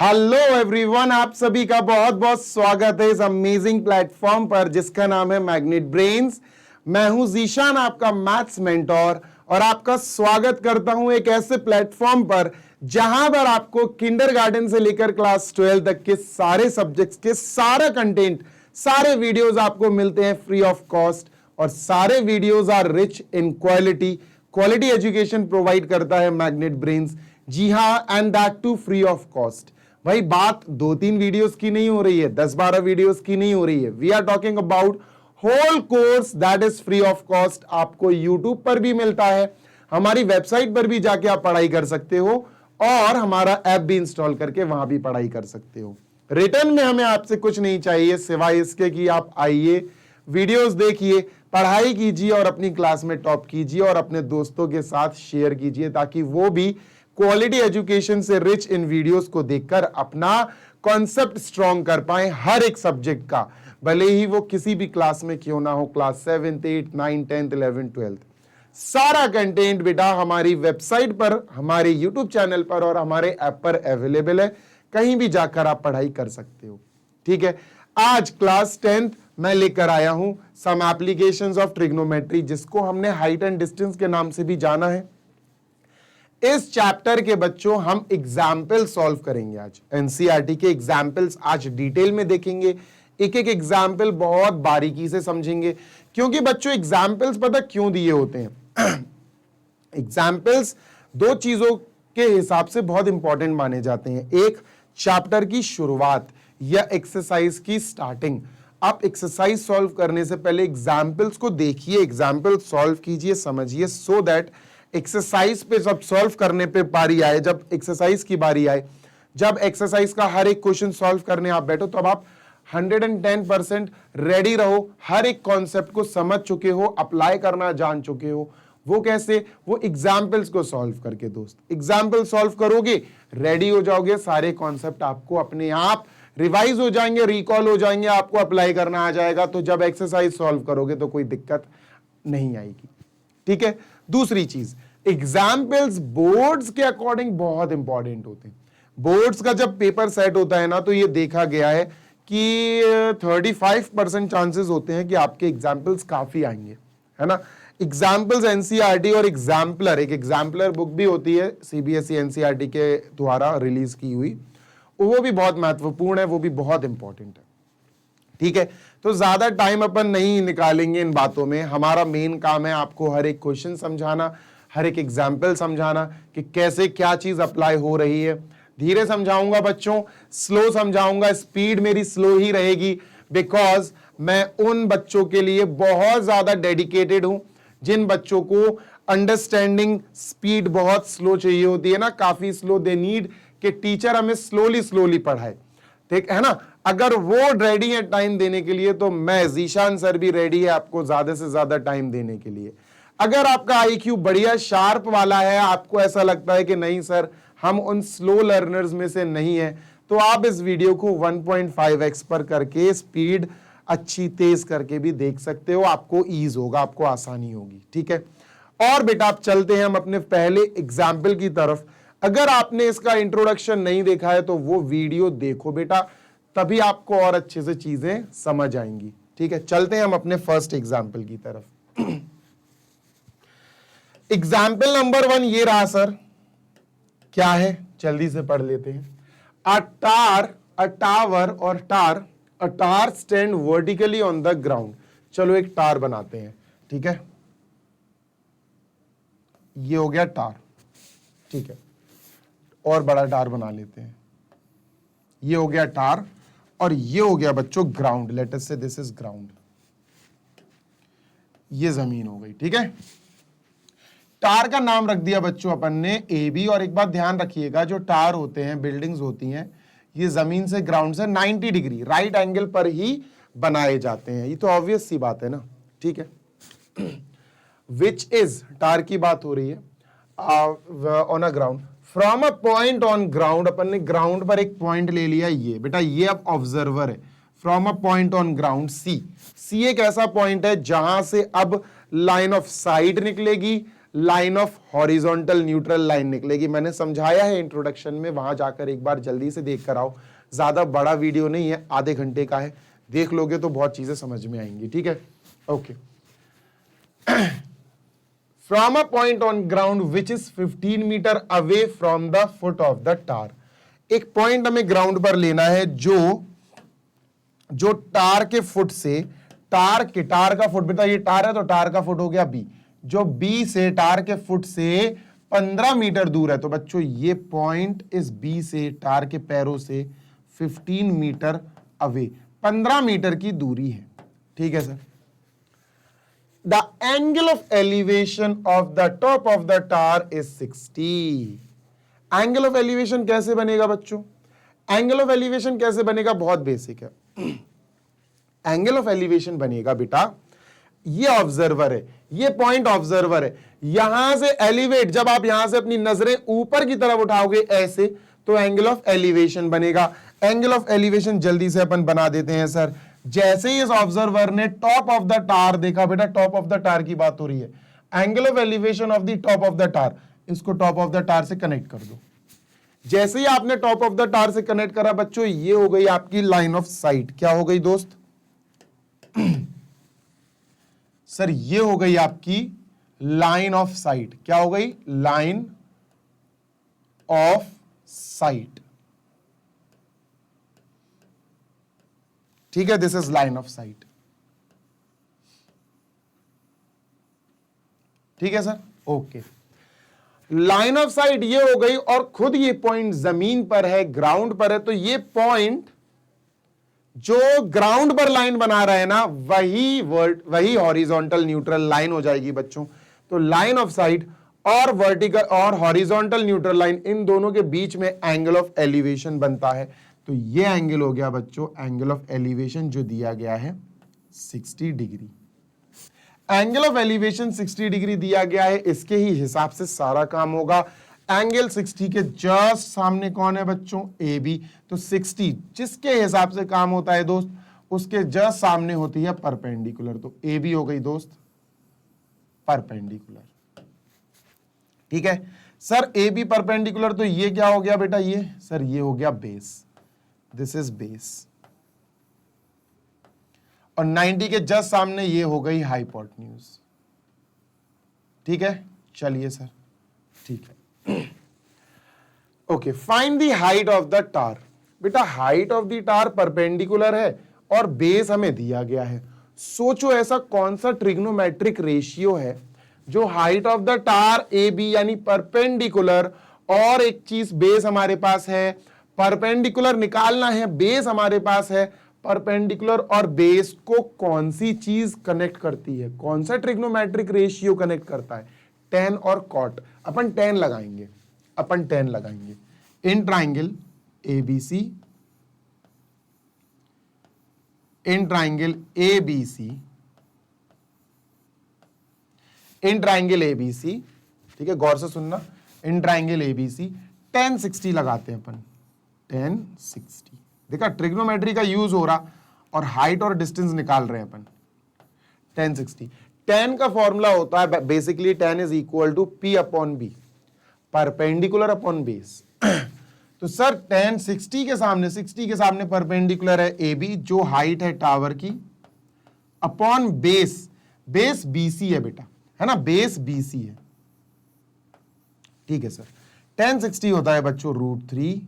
Hello everyone, आप सभी का बहुत बहुत स्वागत है इस अमेजिंग प्लेटफॉर्म पर जिसका नाम है मैग्नेट ब्रेन्स। मैं हूं जीशान, आपका मैथ्स मेंटोर, और आपका स्वागत करता हूं एक ऐसे प्लेटफॉर्म पर जहां पर आपको किंडरगार्टन से लेकर क्लास 12 तक के सारे सब्जेक्ट्स के सारा कंटेंट, सारे वीडियोस आपको मिलते हैं फ्री ऑफ कॉस्ट, और सारे videos are rich in quality education provide करता है मैग्नेट ब्रेन्स। जी हां, and that too free of cost. भाई बात 2-3 वीडियोस की नहीं हो रही है, 10-12 वीडियोस की नहीं हो रही है। We are talking about whole course that is free of cost. आपको यूट्यूब पर भी मिलता है, हमारी वेबसाइट पर भी जाके आप पढ़ाई कर सकते हो, और हमारा ऐप भी इंस्टॉल करके वहां भी पढ़ाई कर सकते हो। रिटर्न में हमें आपसे कुछ नहीं चाहिए सिवाय इसके कि आप आइए, वीडियोस देखिए, पढ़ाई कीजिए और अपनी क्लास में टॉप कीजिए और अपने दोस्तों के साथ शेयर कीजिए ताकि वो भी क्वालिटी एजुकेशन से रिच इन वीडियोस को देखकर अपना कॉन्सेप्ट स्ट्रॉन्ग कर पाए हर एक सब्जेक्ट का, भले ही वो किसी भी क्लास में क्यों ना हो, class 7th 8th 9th 10th 11th 12th। सारा कंटेंट बेटा हमारी वेबसाइट पर, हमारे यूट्यूब चैनल पर और हमारे ऐप पर अवेलेबल है। कहीं भी जाकर आप पढ़ाई कर सकते हो। ठीक है, आज क्लास 10th मैं लेकर आया हूं सम एप्लीकेशंस ऑफ ट्रिग्नोमेट्री, जिसको हमने हाइट एंड डिस्टेंस के नाम से भी जाना है। इस चैप्टर के बच्चों हम एग्जाम्पल सॉल्व करेंगे। आज एनसीईआरटी के एग्जाम्पल्स आज डिटेल में देखेंगे, एक एक एग्जाम्पल बहुत बारीकी से समझेंगे, क्योंकि बच्चों एग्जाम्पल्स पता क्यों दिए होते हैं। एग्जाम्पल्स दो चीजों के हिसाब से बहुत इंपॉर्टेंट माने जाते हैं। एक, चैप्टर की शुरुआत या एक्सरसाइज की स्टार्टिंग। आप एक्सरसाइज सॉल्व करने से पहले एग्जाम्पल्स को देखिए, एग्जाम्पल सॉल्व कीजिए, समझिए, सो दैट एक्सरसाइज पे जब सॉल्व करने पे बारी आए, जब एक्सरसाइज की बारी आए, जब एक्सरसाइज का हर एक क्वेश्चन सॉल्व करने आप बैठो, तब आप 110% रेडी रहो, हर एक कॉन्सेप्ट को समझ चुके हो, अप्लाई करना जान चुके हो। वो कैसे? वो एग्जाम्पल्स को सॉल्व करके। दोस्त, एग्जाम्पल सॉल्व करोगे, रेडी हो जाओगे, सारे कॉन्सेप्ट आपको अपने आप रिवाइज हो जाएंगे, रिकॉल हो जाएंगे, आपको अप्लाई करना आ जाएगा। तो जब एक्सरसाइज सॉल्व करोगे तो कोई दिक्कत नहीं आएगी। ठीक है। दूसरी चीज, एग्जाम्पल्स बोर्ड्स के अकॉर्डिंग बहुत इंपॉर्टेंट होते हैं। बोर्ड्स का जब पेपर सेट होता है ना, तो ये देखा गया है कि 35% चांसेस होते हैं कि आपके एग्जाम्पल्स काफी आएंगे, है ना। एग्जाम्पल्स एनसीईआरटी और एग्जाम्पलर, एक एग्जाम्पलर बुक भी होती है सीबीएसई एनसीईआरटी के द्वारा रिलीज की हुई, वो भी बहुत महत्वपूर्ण है, वो भी बहुत इंपॉर्टेंट है। ठीक है, तो ज्यादा टाइम अपन नहीं निकालेंगे इन बातों में। हमारा मेन काम है आपको हर एक क्वेश्चन समझाना, हर एक एग्जाम्पल समझाना कि कैसे क्या चीज अप्लाई हो रही है। धीरे समझाऊंगा बच्चों, स्लो समझाऊंगा, स्पीड मेरी स्लो ही रहेगी, बिकॉज मैं उन बच्चों के लिए बहुत ज्यादा डेडिकेटेड हूं जिन बच्चों को अंडरस्टैंडिंग स्पीड बहुत स्लो चाहिए होती है ना, काफी स्लो। दे नीड कि टीचर हमें स्लोली पढ़ाए, ठीक है ना। अगर वो रेडी है टाइम देने के लिए, तो मैं जीशान सर भी रेडी है आपको ज्यादा से ज्यादा टाइम देने के लिए। अगर आपका आईक्यू बढ़िया शार्प वाला है, आपको ऐसा लगता है कि नहीं सर हम उन स्लो लर्नर्स में से नहीं है, तो आप इस वीडियो को 1.5x पर करके स्पीड अच्छी तेज करके भी देख सकते हो। आपको ईज होगा, आपको आसानी होगी। ठीक है, और बेटा आप चलते हैं हम अपने पहले एग्जाम्पल की तरफ। अगर आपने इसका इंट्रोडक्शन नहीं देखा है तो वो वीडियो देखो बेटा, तभी आपको और अच्छे से चीजें समझ आएंगी। ठीक है, चलते हैं हम अपने फर्स्ट एग्जाम्पल की तरफ। एग्जाम्पल नंबर 1 ये रहा सर। क्या है, जल्दी से पढ़ लेते हैं। अ tower stand vertically on the ground. चलो एक टार बनाते हैं। ठीक है, ये हो गया टार। ठीक है, और बड़ा टार बना लेते हैं। ये हो गया टार, और ये हो गया बच्चों ग्राउंड। लेट अस से दिस इज ग्राउंड, ये जमीन हो गई। ठीक है, टार का नाम रख दिया बच्चों अपन ने ए बी। और एक बात ध्यान रखिएगा, जो टार होते हैं, बिल्डिंग्स होती हैं, ये जमीन से, ग्राउंड से 90 डिग्री राइट एंगल पर ही बनाए जाते हैं। ये तो ऑब्वियस सी बात है ना। ठीक है, विच इज, टार की बात हो रही है, on a ground, from a point on ground. अपन ने ग्राउंड पर एक पॉइंट ले लिया, ये बेटा ये अब ऑब्जर्वर है। From a point on ground C एक ऐसा पॉइंट है जहां से अब लाइन ऑफ साइट निकलेगी, line of horizontal neutral line निकलेगी। मैंने समझाया है इंट्रोडक्शन में, वहां जाकर एक बार जल्दी से देख कर आओ। ज्यादा बड़ा वीडियो नहीं है, आधे घंटे का है, देख लोगे तो बहुत चीजें समझ में आएंगी। ठीक है, okay. From a point on ground which is 15 metre away from the foot of the tower. एक पॉइंट हमें ग्राउंड पर लेना है जो टार के फुट से, टार का फुट, बेटा ये टार है तो टार का फुट हो गया बी, जो बी से टार के फुट से 15 मीटर दूर है। तो बच्चों ये पॉइंट इस बी से टार के पैरों से 15 मीटर अवे, 15 मीटर की दूरी है। ठीक है sir. The angle of elevation of the top of the tar is 60। Angle of elevation कैसे बनेगा बच्चों? एंगल ऑफ एलिवेशन कैसे बनेगा? बहुत बेसिक है। एंगल ऑफ एलिवेशन बनेगा बेटा, ये ऑब्जर्वर है, ये पॉइंट ऑब्जर्वर है, यहां से एलिवेट, जब आप यहां से अपनी नजरें ऊपर की तरफ उठाओगे ऐसे, तो एंगल ऑफ एलिवेशन बनेगा। एंगल ऑफ एलिवेशन जल्दी से अपन बना देते हैं सर। जैसे ही इस ऑब्जर्वर ने टॉप ऑफ द टार देखा, बेटा टॉप ऑफ द टार की बात हो रही है, angle of elevation of the top of the tower, इसको टॉप ऑफ द टार से कनेक्ट कर दो। जैसे ही आपने टॉप ऑफ द टार से कनेक्ट करा बच्चों, ये हो गई आपकी लाइन ऑफ साइट। क्या हो गई दोस्त? सर ये हो गई आपकी लाइन ऑफ साइट। क्या हो गई? Line of site. ठीक है, this is line of site. ठीक है sir, okay. Line of site ये हो गई, और खुद ये पॉइंट जमीन पर है, ग्राउंड पर है, तो ये पॉइंट जो ग्राउंड पर लाइन बना रहा है ना, वही हॉरिजॉन्टल न्यूट्रल लाइन हो जाएगी बच्चों। तो लाइन ऑफ साइट और वर्टिकल और हॉरिजॉन्टल न्यूट्रल लाइन, इन दोनों के बीच में एंगल ऑफ एलिवेशन बनता है। तो ये एंगल हो गया बच्चों एंगल ऑफ एलिवेशन, जो दिया गया है 60 degree. Angle of elevation 60 degree दिया गया है, इसके ही हिसाब से सारा काम होगा। एंगल 60 के जस्ट सामने कौन है बच्चों? A B. तो 60 जिसके हिसाब से काम होता है दोस्त, उसके जस्ट सामने होती है परपेंडिकुलर। तो ए बी हो गई दोस्त परपेंडिकुलर। ठीक है सर, ए बी परपेंडिकुलर, तो ये क्या हो गया बेटा? ये सर ये हो गया बेस, दिस इज बेस। और 90 के जस्ट सामने ये हो गई हाइपोटेन्यूज। ठीक है, चलिए सर, ठीक है। Okay, find the height of the tower. बेटा height of the tower perpendicular है और बेस हमें दिया गया है। सोचो ऐसा कौन सा ट्रिग्नोमेट्रिक रेशियो है जो height of the tower A B यानी परपेंडिकुलर, और एक चीज बेस हमारे पास है, परपेंडिकुलर निकालना है, बेस हमारे पास है, परपेंडिकुलर और बेस को कौन सी चीज कनेक्ट करती है? कौन सा ट्रिग्नोमेट्रिक रेशियो कनेक्ट करता है? टेन और कॉट। अपन टेन लगाएंगे, अपन टेन लगाएंगे in triangle ABC, in triangle ABC, in triangle ABC. ठीक है, गौर से सुनना, इन ट्राइंगल एबीसी टेन 60 लगाते हैं अपन, टेन 60। देखा ट्रिग्नोमेट्री का यूज हो रहा, और हाइट और डिस्टेंस निकाल रहे हैं अपन। टेन 60, टेन का फॉर्मूला होता है basically tan is equal to P upon B, perpendicular upon base. तो सर टेन 60 के सामने परपेंडिकुलर है ए बी, जो हाइट है टावर की, अपॉन बेस, बेस बीसी है बेटा, है ना, बेस बीसी है। ठीक है सर, टेन 60 होता है बच्चों √3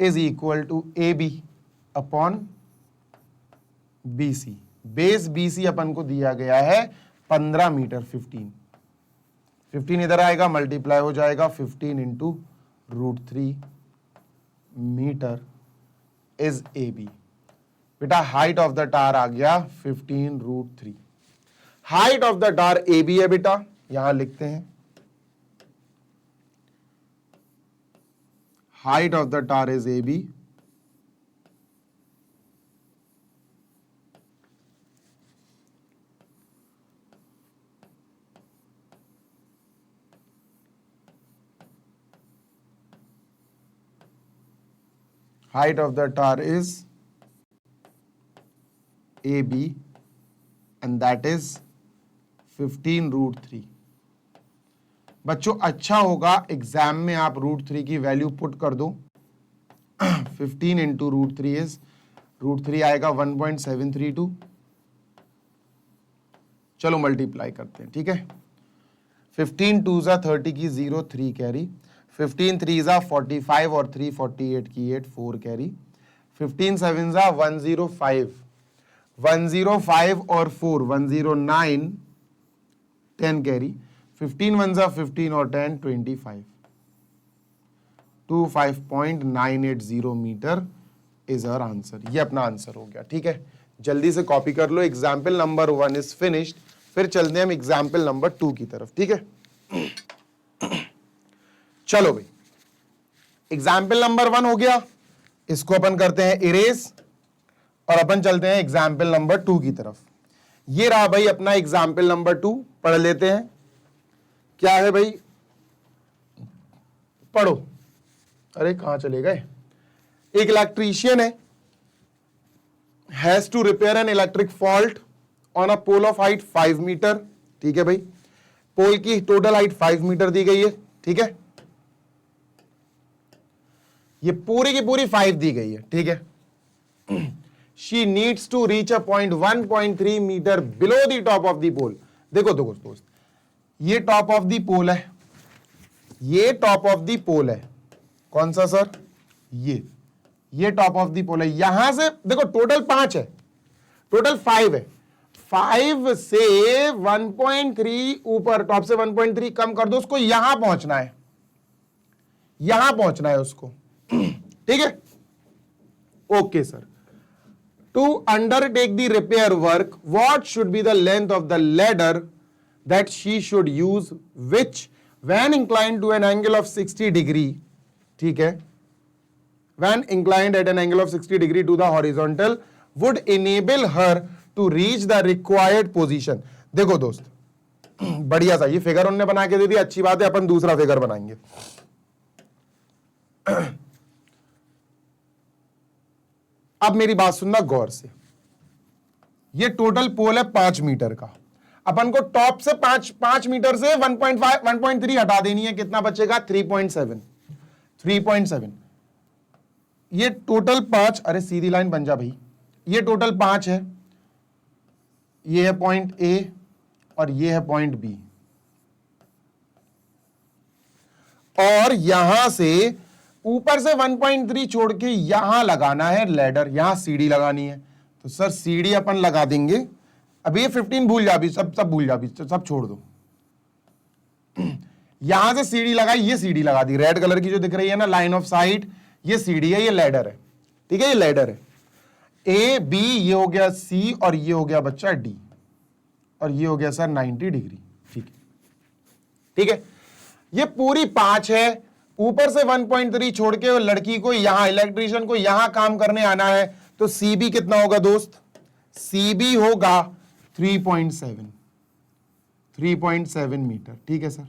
is equal to A B upon B C. Base B C अपन को दिया गया है 15 मीटर, 15 इधर आएगा, मल्टीप्लाई हो जाएगा 15 into √3 metre is A B. बेटा हाइट ऑफ द टार आ गया 15 √3। Height of the tower A B है बेटा, यहां लिखते हैं height of the tar is AB, height of the tar is AB, and that is 15√3। बच्चों अच्छा होगा एग्जाम में आप √3 की वैल्यू पुट कर दो। 15 इंटू √3 इज √3 आएगा 1.732। चलो मल्टीप्लाई करते हैं, ठीक है। 15 2 जा 30 की 0 3 कैरी, 15 3 जा 45 और 3 48 की 8 4 कैरी, 15 7 जा 105, 105 और 4 109 10 कैरी, 15 1 जा 15 और 10 25, 25.980 मीटर इज आवर आंसर। ये अपना आंसर हो गया, ठीक है। जल्दी से कॉपी कर लो। Example number 1 is finished. फिर चलते हैं हम एग्जाम्पल नंबर 2 की तरफ, ठीक है। चलो भाई, एग्जाम्पल नंबर 1 हो गया, इसको अपन करते हैं इरेज और अपन चलते हैं एग्जाम्पल नंबर 2 की तरफ। ये रहा भाई अपना एग्जाम्पल नंबर 2। पढ़ लेते हैं क्या है भाई, पढ़ो। अरे कहां चले गए। एक इलेक्ट्रीशियन है, has to repair an electric fault on a pole of height 5 metre, ठीक है भाई। पोल की टोटल हाइट 5 मीटर दी गई है, ठीक है। ये पूरी की पूरी 5 दी गई है, ठीक है। She needs to reach a point 1.3 metre below the top of the pole. देखो दोस्त, ये टॉप ऑफ द पोल है, ये टॉप ऑफ द पोल है। कौन सा सर? ये टॉप ऑफ द पोल है। यहां से देखो टोटल 5 है, टोटल 5 है। 5 से 1.3 ऊपर, टॉप से 1.3 कम कर दो, उसको यहां पहुंचना है, यहां पहुंचना है उसको, ठीक है। Okay sir. To undertake the repair work, what should be the length of the ladder that she should use, which when inclined to an angle of 60 degree, ठीक है, when inclined at an angle of 60 degree to the horizontal would enable her to reach the required position। देखो दोस्त, बढ़िया सा ये figure उन्होंने बना के दे दिया, अच्छी बात है। अपन दूसरा फिगर बनाएंगे। अब मेरी बात सुनना गौर से। ये टोटल पोल है 5 मीटर का। अपन को टॉप से 5 मीटर से 1.5 1.3 हटा देनी है। कितना बचेगा? 3.7। 3.7। ये टोटल 5, अरे सीधी लाइन बन जा भाई। ये टोटल 5 है, ये है पॉइंट ए और ये है पॉइंट बी, और यहां से ऊपर से 1.3 छोड़ के यहां लगाना है लैडर, यहां सीढ़ी लगानी है। तो सर सीढ़ी अपन लगा देंगे। अब ये 15 भूल जा भी, सब भूल जा भी, सब छोड़ दो। यहां से सीढ़ी लगाई, ये सीढ़ी लगा दी, रेड कलर की जो दिख रही है ना, लाइन ऑफ साइट, ये सीढ़ी है, ये लैडर है, ठीक है। ये लैडर है। ए बी, ये हो गया सी, और ये हो गया बच्चा डी, और ये हो गया सर 90 डिग्री, ठीक है, ठीक है। ये पूरी 5 है, ऊपर से 1.3 छोड़ के लड़की को यहां, इलेक्ट्रीशियन को यहां काम करने आना है। तो सी बी कितना होगा दोस्त? सी बी होगा 3.7 मीटर, ठीक है सर,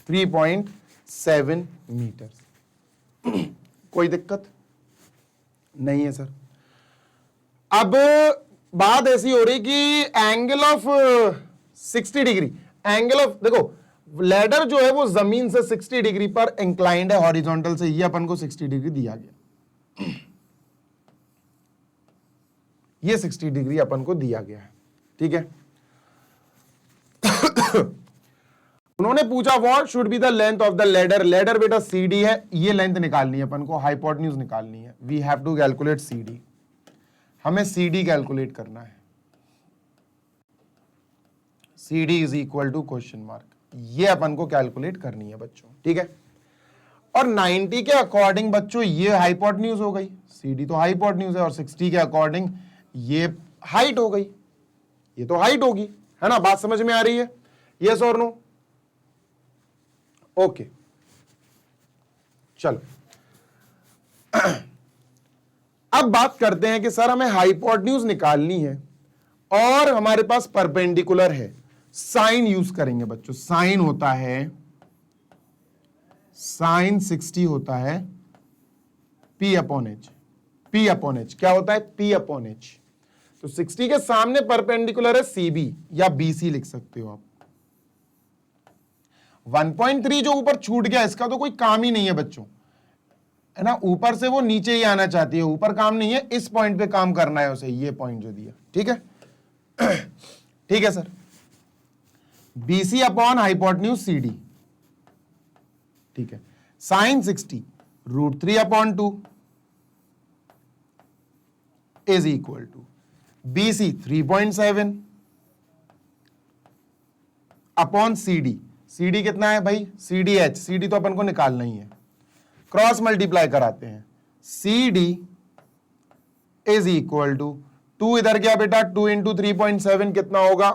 3.7 मीटर। कोई दिक्कत नहीं है सर। अब बात ऐसी हो रही कि angle of 60 degree, angle of, देखो लैडर जो है वो जमीन से 60 डिग्री पर इंक्लाइंड है हॉरिजॉन्टल से, ये अपन को 60 डिग्री दिया गया, ये 60 डिग्री अपन को दिया गया है, ठीक है। उन्होंने पूछा what should be the length of the ladder. Ladder बेटा सीडी है, ये लेंथ निकालनी है अपन को, हाइपोटेन्यूज निकालनी है। We have to calculate CD, हमें सीडी कैलकुलेट करना है। CD is equal to question mark, ये अपन को कैलकुलेट करनी है बच्चों, ठीक है। और 90 के अकॉर्डिंग बच्चों ये हाइपोटेन्यूज हो गई, सीडी तो हाइपोटेन्यूज है, और 60 के अकॉर्डिंग ये हाइट हो गई, ये तो हाइट होगी, है ना। बात समझ में आ रही है? यस और नो? ओके, चलो अब बात करते हैं कि सर हमें हाइपोटेन्यूज निकालनी है और हमारे पास परपेंडिकुलर है। साइन यूज करेंगे बच्चों। साइन होता है, साइन 60 होता है P upon H. P upon H क्या होता है? P upon H. तो 60 के सामने परपेंडिकुलर है सीबी या बीसी लिख सकते हो आप। 1.3 जो ऊपर छूट गया इसका तो कोई काम ही नहीं है बच्चों, है ना, ऊपर से वो नीचे ही आना चाहती है, ऊपर काम नहीं है, इस पॉइंट पे काम करना है उसे, ये पॉइंट जो दिया, ठीक है। ठीक है sir, BC upon hypotenuse CD, ठीक है, sine 60 √3 upon 2 is equal to BC 3.7 upon CD कितना है भाई, CD तो अपन को निकालना ही है, क्रॉस मल्टीप्लाई कराते हैं, CD इज इक्वल टू 2 इधर गया बेटा, 2 इंटू 3.7 कितना होगा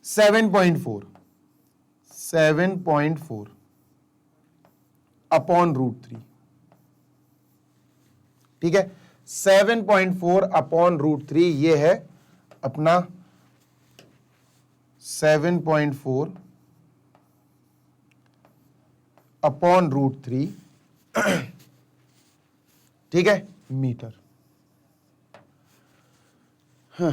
7.4 अपॉन √3, ठीक है, 7.4 अपॉन √3 ये है अपना 7.4 अपॉन √3, ठीक है, मीटर। हाँ।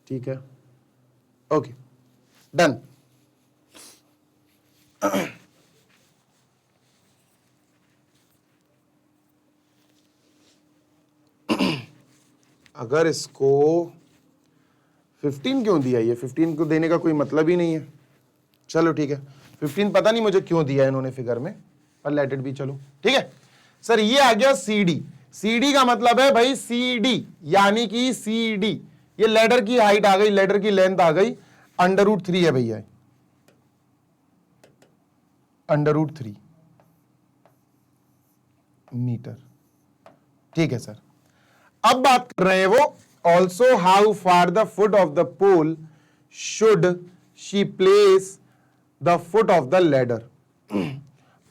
ठीक है, ओके, डन। अगर इसको 15 क्यों दिया, ये 15 को देने का कोई मतलब ही नहीं है, चलो ठीक है, 15 पता नहीं मुझे क्यों दिया इन्होंने फिगर में, पर लेट इट भी, चलो ठीक है सर। ये आ गया CD का मतलब है भाई CD, यानी कि CD, ये लेडर की हाइट आ गई, लेडर की लेंथ आ गई, √3 है भैया, √3 मीटर, ठीक है सर। अब बात कर रहे हैं वो, also how far the foot of the pole should she place the foot of the ladder.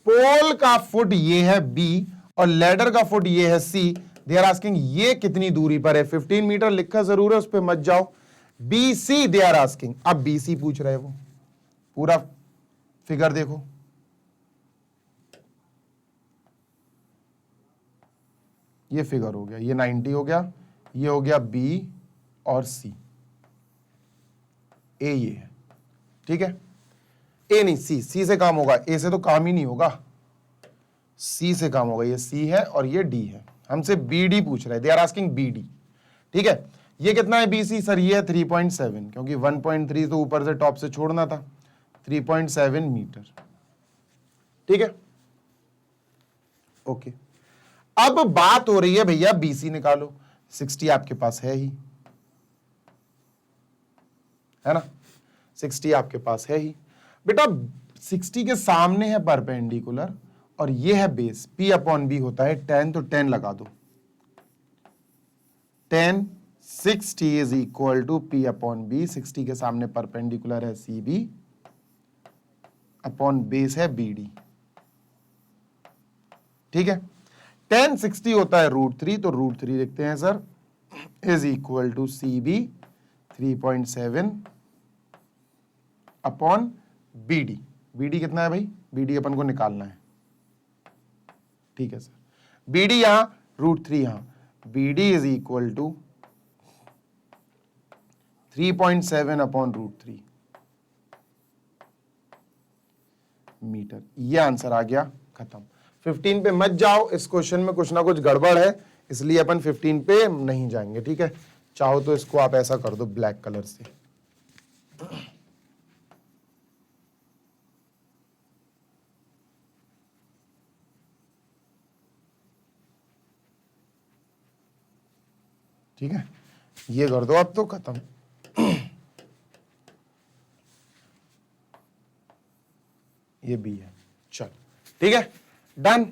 Pole का फुट ये है B और लेडर का फुट ये है C। दे आर आस्किंग ये कितनी दूरी पर है, 15 मीटर लिखा जरूर है, उस पर मत जाओ। BC दे आर आस्किंग, अब BC पूछ रहे हैं वो, पूरा फिगर देखो, ये फिगर हो गया, ये 90 हो गया, ये हो गया B और C, A ये है, ठीक है, A नहीं C से काम होगा, A से तो काम ही नहीं होगा, C से काम होगा, ये C है और ये D है, हमसे BD पूछ रहे हैं, दे आर आस्किंग BD, ठीक है। ये कितना है BC सर, ये है 3.7, क्योंकि 1.3 तो ऊपर से टॉप से छोड़ना था, 3.7 मीटर, ठीक है, ओके। अब बात हो रही है भैया BC निकालो, 60 आपके पास है ही, है ना, 60 आपके पास है ही बेटा, 60 के सामने है परपेंडिकुलर और ये है बेस, P अपॉन B होता है 10, तो 10 लगा दो, 10 60 is equal to P upon B, 60 के सामने परपेंडिकुलर है CB अपॉन बेस है BD, ठीक है। 10 60 होता है √3, तो √3 लिखते हैं sir, is equal to CB 3.7 upon BD। BD कितना है भाई, BD अपन को निकालना है, ठीक है सर, BD यहां √3 यहां, BD is equal to 3.7 upon √3 metre. ये आंसर आ गया, खत्म। 15 पे मत जाओ, इस क्वेश्चन में कुछ ना कुछ गड़बड़ है, इसलिए अपन 15 पे नहीं जाएंगे, ठीक है। चाहो तो इसको आप ऐसा कर दो ब्लैक कलर से, ठीक है, ये कर दो, अब तो खत्म। ये भी है, चल ठीक है, डन।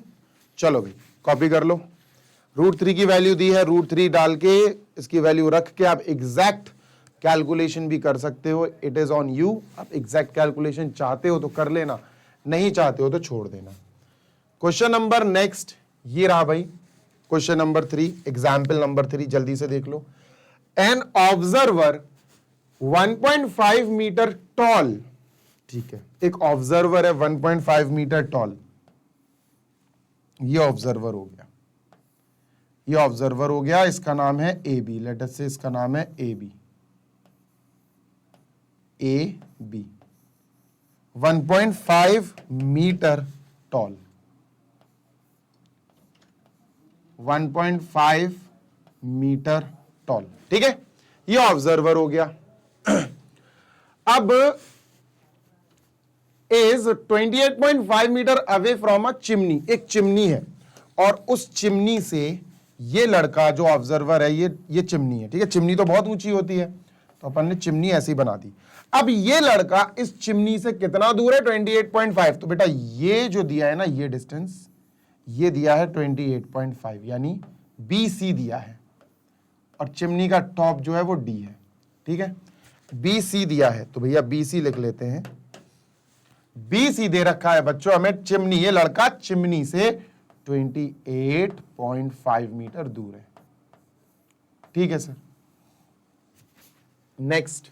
चलो भाई कॉपी कर लो, √3 की वैल्यू दी है, √3 डाल के इसकी वैल्यू रख के आप एग्जैक्ट कैलकुलेशन भी कर सकते हो, इट इज ऑन यू। आप एग्जैक्ट कैलकुलेशन चाहते हो तो कर लेना, नहीं चाहते हो तो छोड़ देना। क्वेश्चन नंबर नेक्स्ट ये रहा भाई, क्वेश्चन नंबर 3, एग्जाम्पल नंबर 3, जल्दी से देख लो। एन ऑब्जर्वर 1.5 मीटर टॉल, ठीक है, एक ऑब्जर्वर है 1.5 मीटर टॉल, ये ऑब्जर्वर हो गया, ये ऑब्जर्वर हो गया, इसका नाम है ए बी, लेट अस से इसका नाम है A B, A B 1.5 metre tall, 1.5 metre tall, ठीक है, ये ऑब्जर्वर हो गया। अब is 28.5 metre away from a chimney, एक चिमनी है और उस चिमनी से ये लड़का जो ऑब्जर्वर है, ये चिमनी है, ठीक है, चिमनी तो बहुत ऊंची होती है तो अपन ने चिमनी ऐसी बना दी। अब ये लड़का इस चिमनी से कितना दूर है, 28.5, तो बेटा ये जो दिया है ना, ये डिस्टेंस ये दिया है 28.5, यानी BC दिया है और चिमनी का टॉप जो है वो D है, ठीक है, BC दिया है तो भैया BC लिख लेते हैं। BC दे रखा है बच्चों हमें, चिमनी, ये लड़का चिमनी से 28.5 मीटर दूर है, ठीक है sir. Next,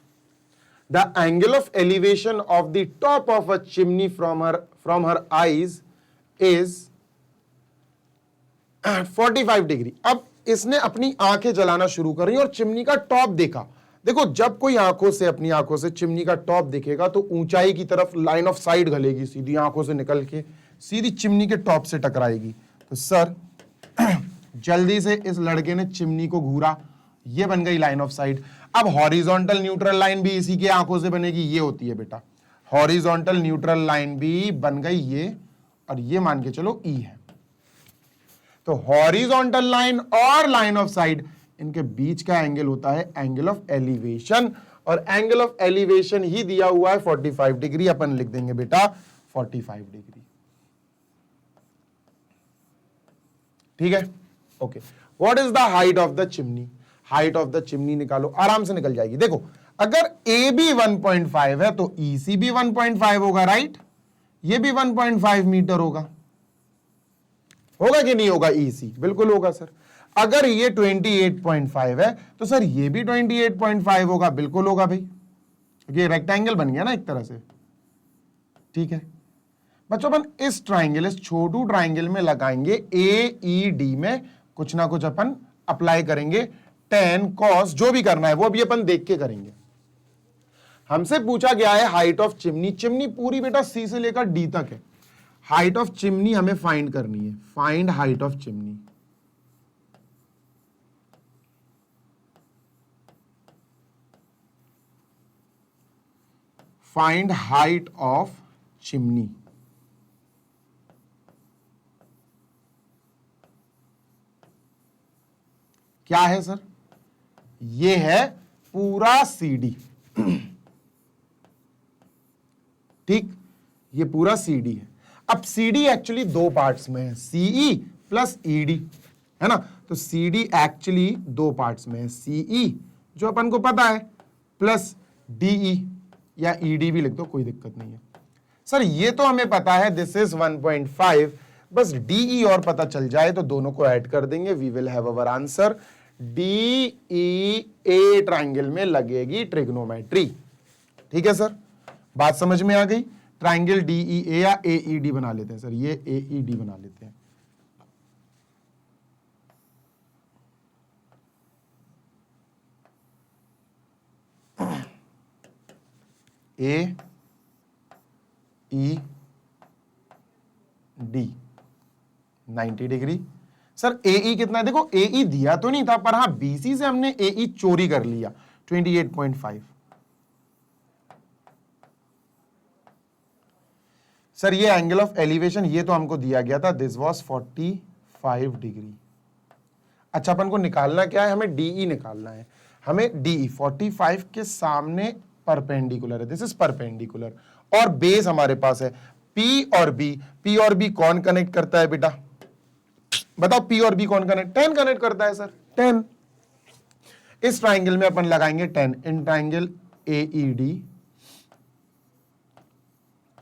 the angle of elevation of the top of a chimney from her eyes is 45 degree. अब इसने अपनी आंखें जलाना शुरू करी और चिमनी का टॉप देखा। देखो जब कोई आंखों से, अपनी आंखों से चिमनी का टॉप दिखेगा तो ऊंचाई की तरफ लाइन ऑफ साइट घलेगी, सीधी आंखों से निकल के सीधी चिमनी के टॉप से टकराएगी। तो सर जल्दी से इस लड़के ने चिमनी को घूरा, ये बन गई लाइन ऑफ साइट। अब हॉरिजॉन्टल न्यूट्रल लाइन भी इसी के आंखों से बनेगी, ये होती है बेटा हॉरिजॉन्टल न्यूट्रल लाइन भी बन गई ये, और ये मान के चलो ई है। तो हॉरिजॉन्टल लाइन और लाइन ऑफ साइट, इनके बीच का एंगल होता है एंगल ऑफ एलिवेशन, और एंगल ऑफ एलिवेशन ही दिया हुआ है 45 डिग्री, अपन लिख देंगे बेटा 45 डिग्री, ठीक है, okay. What is the height of the chimney, height of the chimney निकालो, आराम से निकल जाएगी। देखो अगर ए बी 1.5 है तो ई सी भी 1.5 होगा, राइट, ये भी 1.5 मीटर होगा कि नहीं होगा, ई सी बिल्कुल होगा सर। अगर ये 28.5 है तो सर ये भी 28.5 होगा, बिल्कुल होगा भाई, ये रेक्टेंगल बन गया ना एक तरह से, ठीक है बच्चों। अपन इस ट्राइंगल, इस छोटू ट्राइंगल में लगाएंगे ए ई डी में कुछ ना कुछ अपन अप्लाई करेंगे, टेन कॉस जो भी करना है वो अभी अपन देख के करेंगे। हमसे पूछा गया है हाइट ऑफ चिमनी, चिमनी पूरी बेटा सी से लेकर डी तक है, हाइट ऑफ चिमनी हमें फाइंड करनी है, find height of chimney. Find height of chimney, क्या है सर, ये है पूरा सीडी, ठीक, ये पूरा सीडी है। अब सीडी एक्चुअली दो पार्ट्स में है, सीई प्लस ईडी, है ना, तो सीडी एक्चुअली दो पार्ट्स में है, सीई जो अपन को पता है प्लस डीई, या ईडी भी लिख दो कोई दिक्कत नहीं है। सर ये तो हमें पता है दिस इज 1.5, बस डीई और पता चल जाए तो दोनों को ऐड कर देंगे, we will have our answer. DE A triangle में लगेगी ट्रिग्नोमेट्री, ठीक है सर, बात समझ में आ गई। ट्राइंगल डीई ए या एईडी बना लेते हैं सर, ये एईडी बना लेते हैं। ए ई डी 90 डिग्री। सर एई कितना है, देखो एई दिया तो नहीं था पर हाँ बीसी से हमने एई चोरी कर लिया 28.5। सर ये एंगल ऑफ एलिवेशन ये तो हमको दिया गया था, दिस वाज 45 डिग्री। अच्छा अपन को निकालना क्या है, हमें डीई निकालना है, हमें डीई 45 के सामने परपेंडिकुलर है, दिस इज परपेंडिकुलर, और बेस हमारे पास है पी और बी। पी और बी कौन कनेक्ट करता है बेटा, बताओ, पी और बी कौन कनेक्ट, 10 कनेक्ट करता है सर, 10। इस ट्राइंगल में अपन लगाएंगे 10, in triangle AED,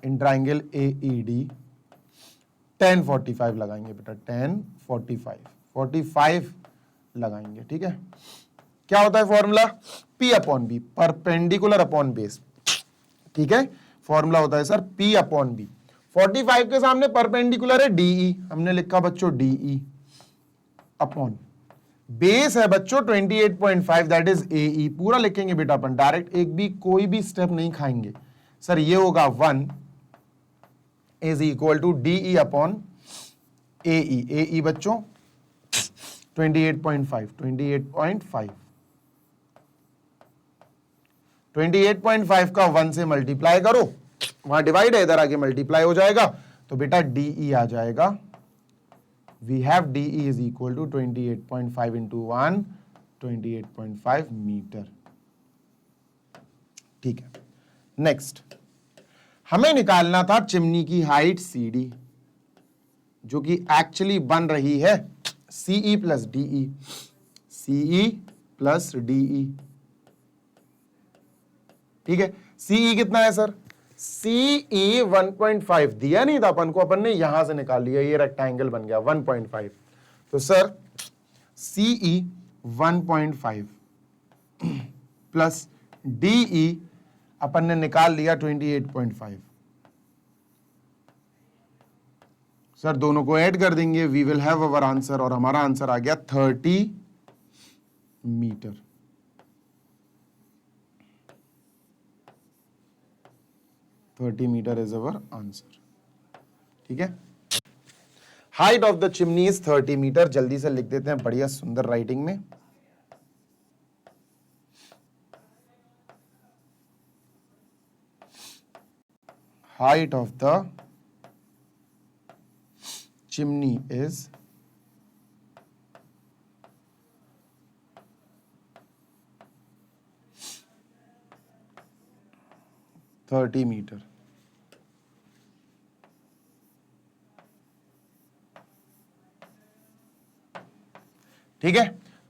in triangle AED 10 45 लगाएंगे बेटा, 10 45 लगाएंगे, ठीक है। क्या होता है formula, P upon B, perpendicular upon base, ठीक है, फॉर्मूला होता है सर P अपॉन बी। 45 के सामने परपेंडिकुलर है डीई, हमने लिखा बच्चों डीई अपॉन बेस है बच्चों 28.5 दैट इज एई। पूरा लिखेंगे बेटा अपन, डायरेक्ट एक भी कोई भी स्टेप नहीं खाएंगे सर। ये होगा 1 is equal to DE upon AE. AE बच्चों 28.5 28.5 का 1 से मल्टीप्लाई करो, वहां डिवाइड है, इधर आगे मल्टीप्लाई हो जाएगा, तो बेटा डीई आ जाएगा। We have DE is equal to 28.5 into 1 28.5 metre. ठीक है, नेक्स्ट हमें निकालना था चिमनी की हाइट सीडी, जो कि एक्चुअली बन रही है CE plus DE, CE plus DE. ठीक है, सीई कितना है सर? सीई 1.5 दिया नहीं था अपन को, अपन ने यहां से निकाल लिया, ये रेक्टेंगल बन गया 1.5। तो सर सीई 1.5 प्लस डीई अपन ने निकाल लिया 28.5। सर दोनों को ऐड कर देंगे, we will have our answer, और हमारा आंसर आ गया 30 metre. Metre is our answer. ठीक है, height of the chimney is 30 metre. जल्दी से लिख देते हैं बढ़िया सुंदर राइटिंग में। Height of the chimney is 30 metre. ठीक है,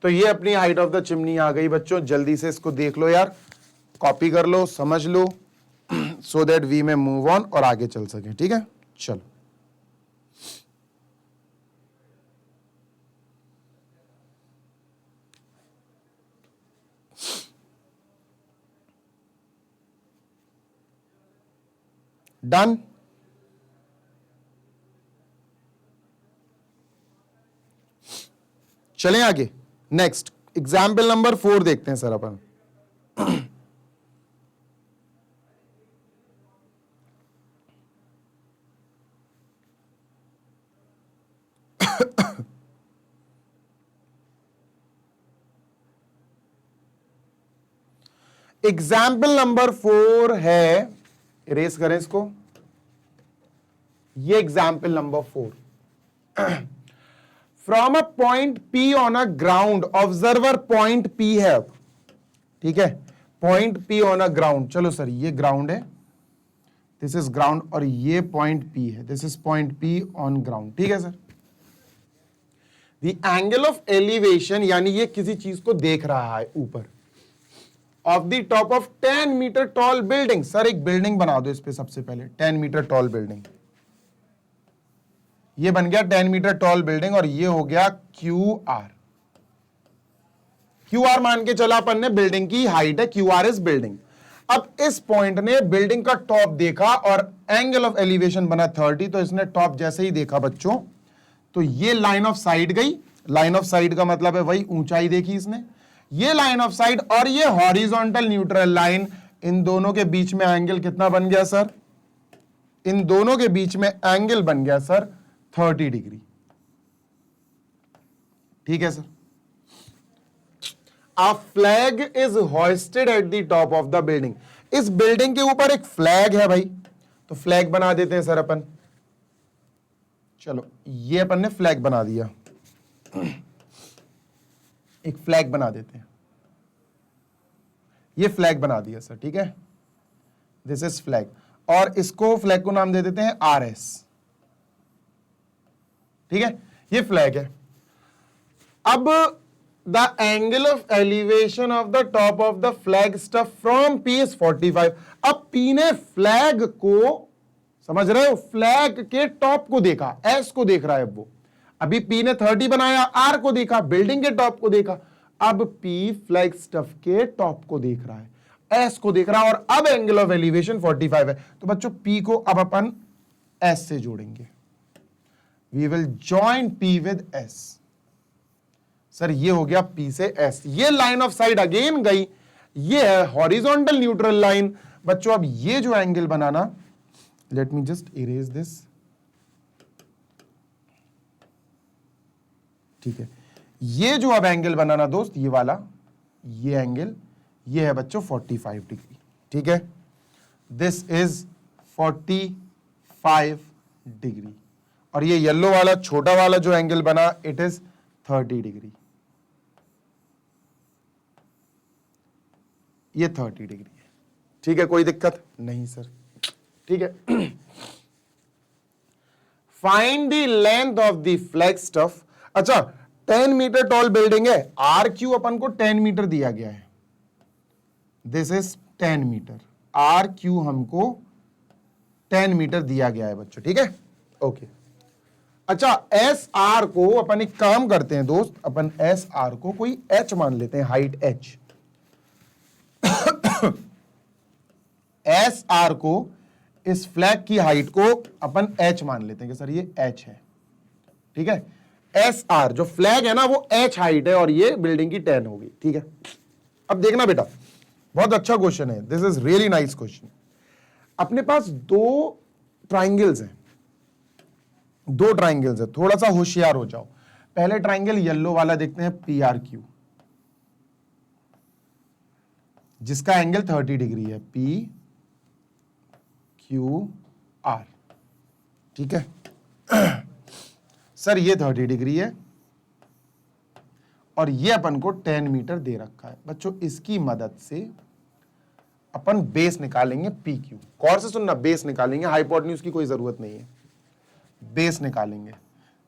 तो ये अपनी हाइट ऑफ द चिमनी आ गई बच्चों। जल्दी से इसको देख लो यार, कॉपी कर लो, समझ लो, सो दैट वी में मूव ऑन और आगे चल सके। ठीक है, चलो डन। चलें आगे, नेक्स्ट एग्जाम्पल नंबर 4 देखते हैं सर अपन। एग्जाम्पल नंबर 4 है, इरेज करें इसको, ये example number 4। From a point P on a ground, observer point P है। ठीक है, point P on a ground. चलो सर ये ग्राउंड है, दिस इज ग्राउंड, और ये पॉइंट P है, this is point P on ground. ठीक है sir, the angle of elevation, यानी ये किसी चीज को देख रहा है ऊपर, of the top of 10 metre tall building. Sir एक बिल्डिंग बना दो इस पे सबसे पहले, 10 मीटर टॉल बिल्डिंग। ये बन गया 10 मीटर टॉल बिल्डिंग, और ये हो गया QR। QR मान के चला अपन ने, बिल्डिंग की हाइट है, QR इज बिल्डिंग। अब इस पॉइंट ने बिल्डिंग का टॉप देखा और एंगल ऑफ एलिवेशन बना 30, तो इसने टॉप जैसे ही देखा बच्चों, तो ये लाइन ऑफ साइट गई। लाइन ऑफ साइट का मतलब है वही ऊंचाई देखी इसने, ये लाइन ऑफ साइट और ये हॉरिजॉन्टल न्यूट्रल लाइन, इन दोनों के बीच में एंगल कितना बन गया सर? इन दोनों के बीच में एंगल बन गया सर 30 डिग्री। ठीक है sir, a flag is hosted at the top of the building. इस बिल्डिंग के ऊपर एक फ्लैग है भाई, तो फ्लैग बना देते हैं सर अपन। चलो ये अपन ने फ्लैग बना दिया, एक फ्लैग बना देते हैं, ये फ्लैग बना दिया सर। ठीक है, दिस इज फ्लैग, और इसको फ्लैग को नाम दे देते हैं RS। ठीक है, ये फ्लैग है। अब the angle of elevation of the top of the flag stuff from P is 45। अब P ने फ्लैग को, समझ रहे हो, फ्लैग के टॉप को देखा, S को देख रहा है वो। अभी P ने 30 बनाया, R को देखा, बिल्डिंग के टॉप को देखा। अब P फ्लैग स्टफ के टॉप को देख रहा है, S को देख रहा है, और अब एंगल ऑफ एलिवेशन 45 है। तो बच्चों P को अब अपन एस से जोड़ेंगे, we will join P with S. Sir ये हो गया पी से एस, ये लाइन ऑफ साइट अगेन गई, ये है हॉरिजॉन्टल न्यूट्रल लाइन। बच्चों अब ये जो angle banana, let me just erase this, ठीक है, ये जो अब एंगल बनाना दोस्त, ये वाला, ये एंगल, ये है बच्चों 45 डिग्री, ठीक है, दिस इज 45 डिग्री। और ये येलो वाला छोटा वाला जो एंगल बना, इट इज 30 डिग्री, ये 30 डिग्री है, ठीक है, कोई दिक्कत नहीं सर, ठीक है। Find the length of the flag staff. अच्छा 10 मीटर टॉल बिल्डिंग है, आर क्यू अपन को 10 मीटर दिया गया है, this is 10 metre, R Q हमको 10 मीटर दिया गया है बच्चों, ठीक है, ओके। अच्छा एस आर को अपन एक काम करते हैं दोस्त, अपन एस आर को कोई एच मान लेते हैं, हाइट एच। एस आर को, इस फ्लैग की हाइट को अपन एच मान लेते हैं कि सर ये एच है, ठीक है। एस आर जो फ्लैग है ना वो एच हाइट है और ये बिल्डिंग की 10 होगी, ठीक है। अब देखना बेटा, बहुत अच्छा क्वेश्चन है, this is really nice question. अपने पास दो ट्राइंगल्स हैं, थोड़ा सा होशियार हो जाओ। पहले ट्राइंगल येलो वाला देखते हैं, पी आर क्यू, जिसका एंगल 30 डिग्री है, पी क्यू आर, ठीक है। सर ये 30 डिग्री है और ये अपन को 10 मीटर दे रखा है। बच्चों इसकी मदद से अपन बेस निकालेंगे पी क्यू, गौर से सुनना, बेस निकालेंगे, हाइपोटेन्यूज की कोई जरूरत नहीं है, बेस निकालेंगे,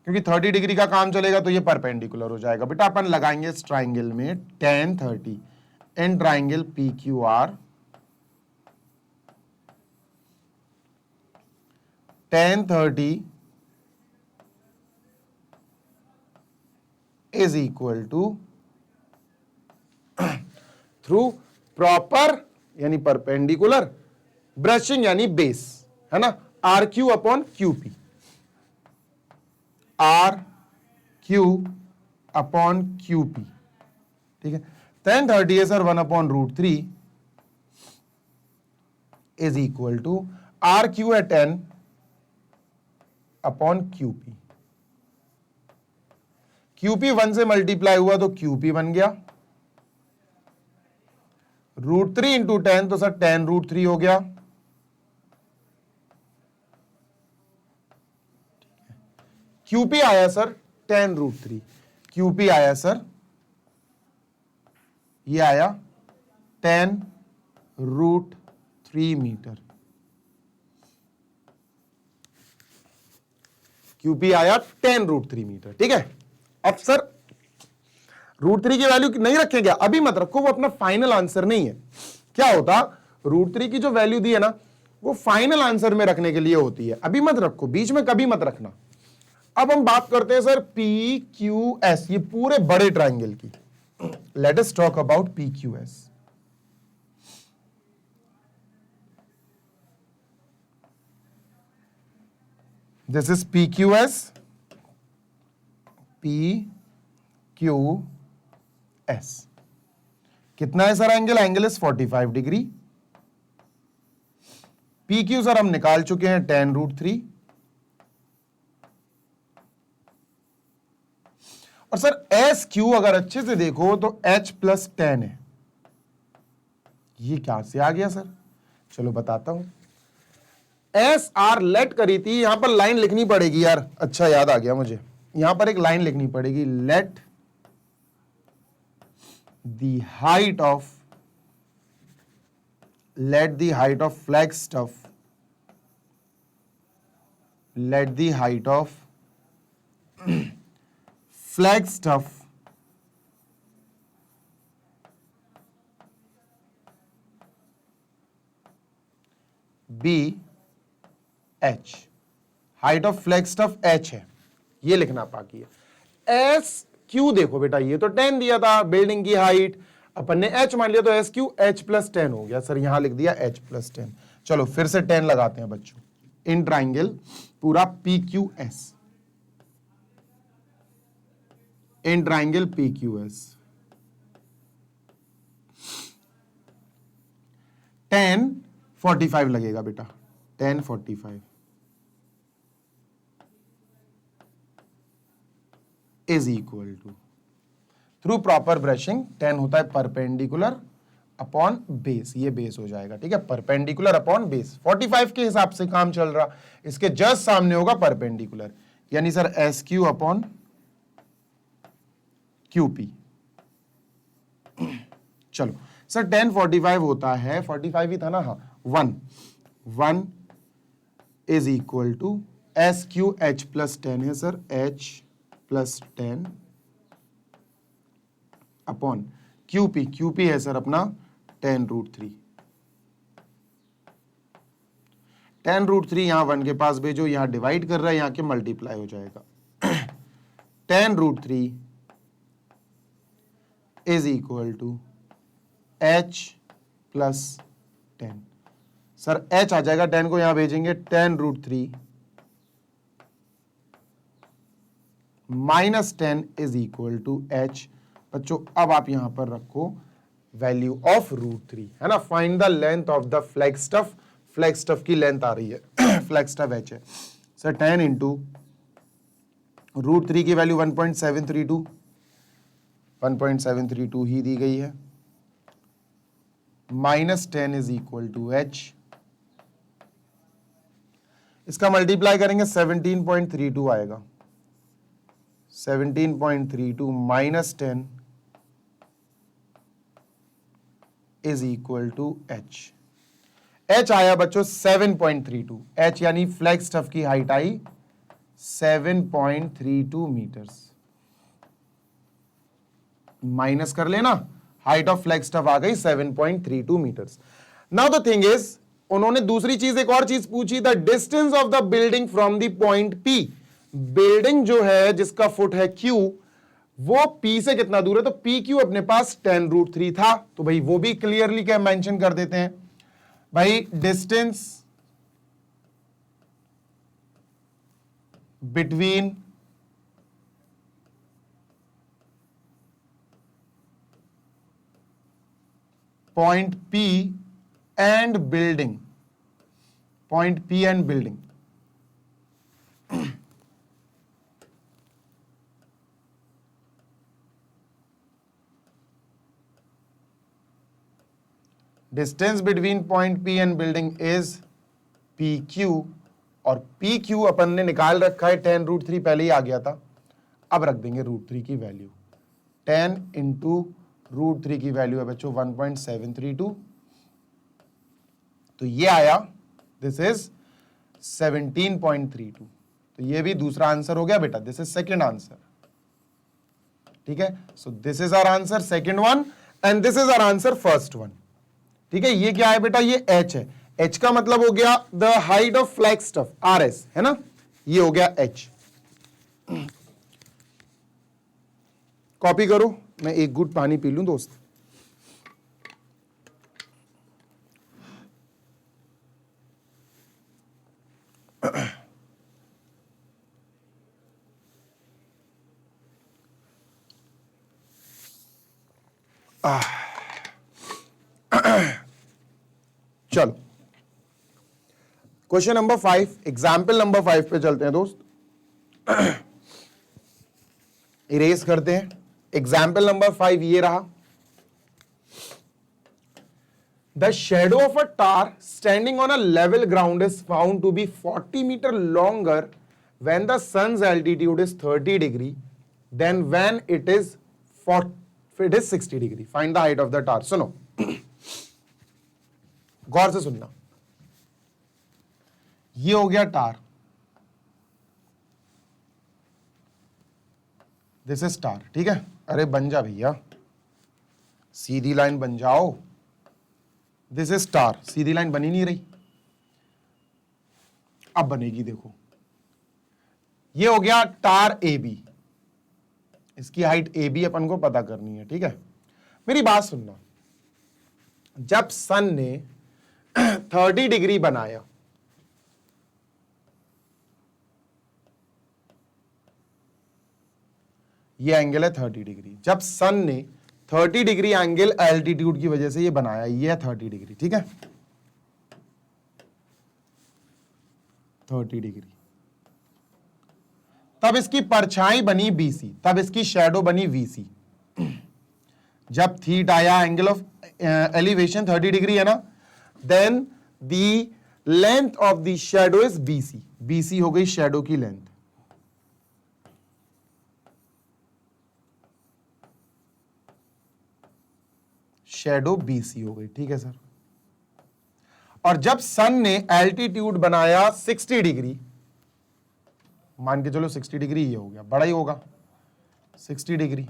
क्योंकि 30 डिग्री का काम चलेगा तो ये परपेंडिकुलर हो जाएगा। बेटा अपन लगाएंगे इस ट्राइंगल में tan 30 in triangle P Q R, tan 30 is equal to through proper यानी परपेंडिकुलर, ब्रशिंग यानी बेस, है ना, R Q upon Q P, R Q upon Q P, ठीक है। tan 30 है sir 1/√3 is equal to R Q है 10 upon Q P, QP 1 से multiply हुआ तो क्यूपी बन गया, √3 इंटू 10 तो सर tan√3 हो गया, क्यूपी आया सर tan√3, क्यूपी आया सर, ये आया tan√3 मीटर, क्यूपी आया tan√3 मीटर, ठीक है। अब सर √3 की वैल्यू नहीं रखेंगे, अभी मत रखो, वो अपना फाइनल आंसर नहीं है। क्या होता, √3 की जो वैल्यू दी है ना वो फाइनल आंसर में रखने के लिए होती है, अभी मत रखो, बीच में कभी मत रखना। अब हम बात करते हैं सर पी क्यू एस, ये पूरे बड़े ट्राइंगल की। Late us talk about P Q S. This is P Q S, P Q S कितना है sir angle, angle is 45 degree. P Q sir हम निकाल चुके हैं tan√3, और सर एस क्यू अगर अच्छे से देखो तो h + 10 है, ये क्या से आ गया सर, चलो बताता हूं। एस आर लेट करी थी, यहां पर लाइन लिखनी पड़ेगी यार, अच्छा याद आ गया मुझे, यहां पर एक लाइन लिखनी पड़ेगी, let the height of flag stuff, let the height of flag stuff be h, height of flag staff h है, ये लिखना बाकी है। एस क्यू देखो बेटा, ये तो 10 दिया था बिल्डिंग की हाइट, अपन ने h मान लिया तो एस क्यू h + 10 हो गया, सर यहां लिख दिया h + 10। चलो फिर से 10 लगाते हैं बच्चों, in triangle P Q Q एस, in triangle P Q S, tan 45 लगेगा बेटा, tan 45 is equal to, through proper brushing tan होता है परपेंडिकुलर अपॉन बेस, ये बेस हो जाएगा, ठीक है, परपेंडिकुलर अपॉन बेस। 45 के हिसाब से काम चल रहा, इसके जस्ट सामने होगा परपेंडिकुलर, यानी sir S Q upon Q P. चलो सर tan 45 होता है, 45 ही था ना, हाँ, 1 is equal to S Q H plus 10 है sir, H plus 10 upon QP, QP है सर अपना tan√3, tan√3 यहां 1 के पास भेजो, यहां डिवाइड कर रहा है, यहां के मल्टीप्लाई हो जाएगा। tan√3 is equal to h plus 10, sir h आ जाएगा, 10 को यहां भेजेंगे, tan√3 minus 10 is equal to h। बच्चों अब आप यहां पर रखो वैल्यू ऑफ √3, है ना, find the length of the flag staff, flag staff की लेंथ आ रही है, फ्लैग स्टफ h है सर, 10 इंटू √3 की वैल्यू 1.732 ही दी गई है, minus 10 is equal to h, इसका मल्टीप्लाई करेंगे 17.32 आएगा, 17.32 minus 10 is equal to h, h आया बच्चों 7.32, h यानी फ्लैग स्टफ की हाइट आई 7.32 मीटर्स, माइनस कर लेना, हाइट ऑफ फ्लैग स्टफ आ गई 7.32 metres. Now the thing is, उन्होंने दूसरी चीज, एक और चीज पूछी, the distance of the building from the point P, building जो है जिसका फुट है Q, वो P से कितना दूर है, तो PQ अपने पास tan√3 था, तो भाई वो भी क्लियरली क्या मेंशन कर देते हैं भाई, distance between point P and building, point P and building, distance between point P and building is PQ, और PQ अपन ने निकाल रखा है, tan√3 पहले ही आ गया था, अब रख देंगे √3 की वैल्यू, 10 इंटू √3 की वैल्यू है बच्चों 1.732, तो ये आया, दिस इज 17.32, तो ये भी दूसरा आंसर हो गया बेटा, दिस इज सेकेंड आंसर, ठीक है, so this is our answer second one and this is our answer first one, ठीक है। ये क्या है बेटा, ये h है, h का मतलब हो गया the height of flag stuff, RS है ना, ये हो गया h। कॉपी करो, मैं एक घूंट पानी पी लूं दोस्त। चलो क्वेश्चन नंबर 5, एग्जाम्पल नंबर 5 पे चलते हैं दोस्त, इरेज करते हैं। एग्जाम्पल नंबर 5 ये रहा, the shadow of a tower standing on a level ground is found to be 40 metre longer when the sun's altitude is 30 degree then when it is 60 degree, find the height of the tar। सुनो गौर से सुनना, ये हो गया टार, this is टार, ठीक है, अरे बन जा भैया, सीधी लाइन बन जाओ, this is tar, Sidhi line बनी नहीं रही, अब बनेगी, देखो ये हो गया टार AB, इसकी हाइट AB अपन को पता करनी है, ठीक है। मेरी बात सुनना, जब सन ने 30 डिग्री बनाया, ये एंगल है 30 डिग्री। जब सन ने 30 डिग्री एंगल एल्टीट्यूड की वजह से ये बनाया, ये है 30 डिग्री, ठीक है, 30 डिग्री। तब इसकी परछाई बनी BC, तब इसकी शैडो बनी VC। जब थीटा आया, एंगल ऑफ एलिवेशन 30 डिग्री है ना, then the length of the shadow is BC। BC हो गई शैडो की लेंथ। शैडो BC हो गई, ठीक है सर। और जब सन ने एल्टीट्यूड बनाया 60 डिग्री, मान के चलो 60 डिग्री ये हो गया, बड़ा ही होगा 60 डिग्री,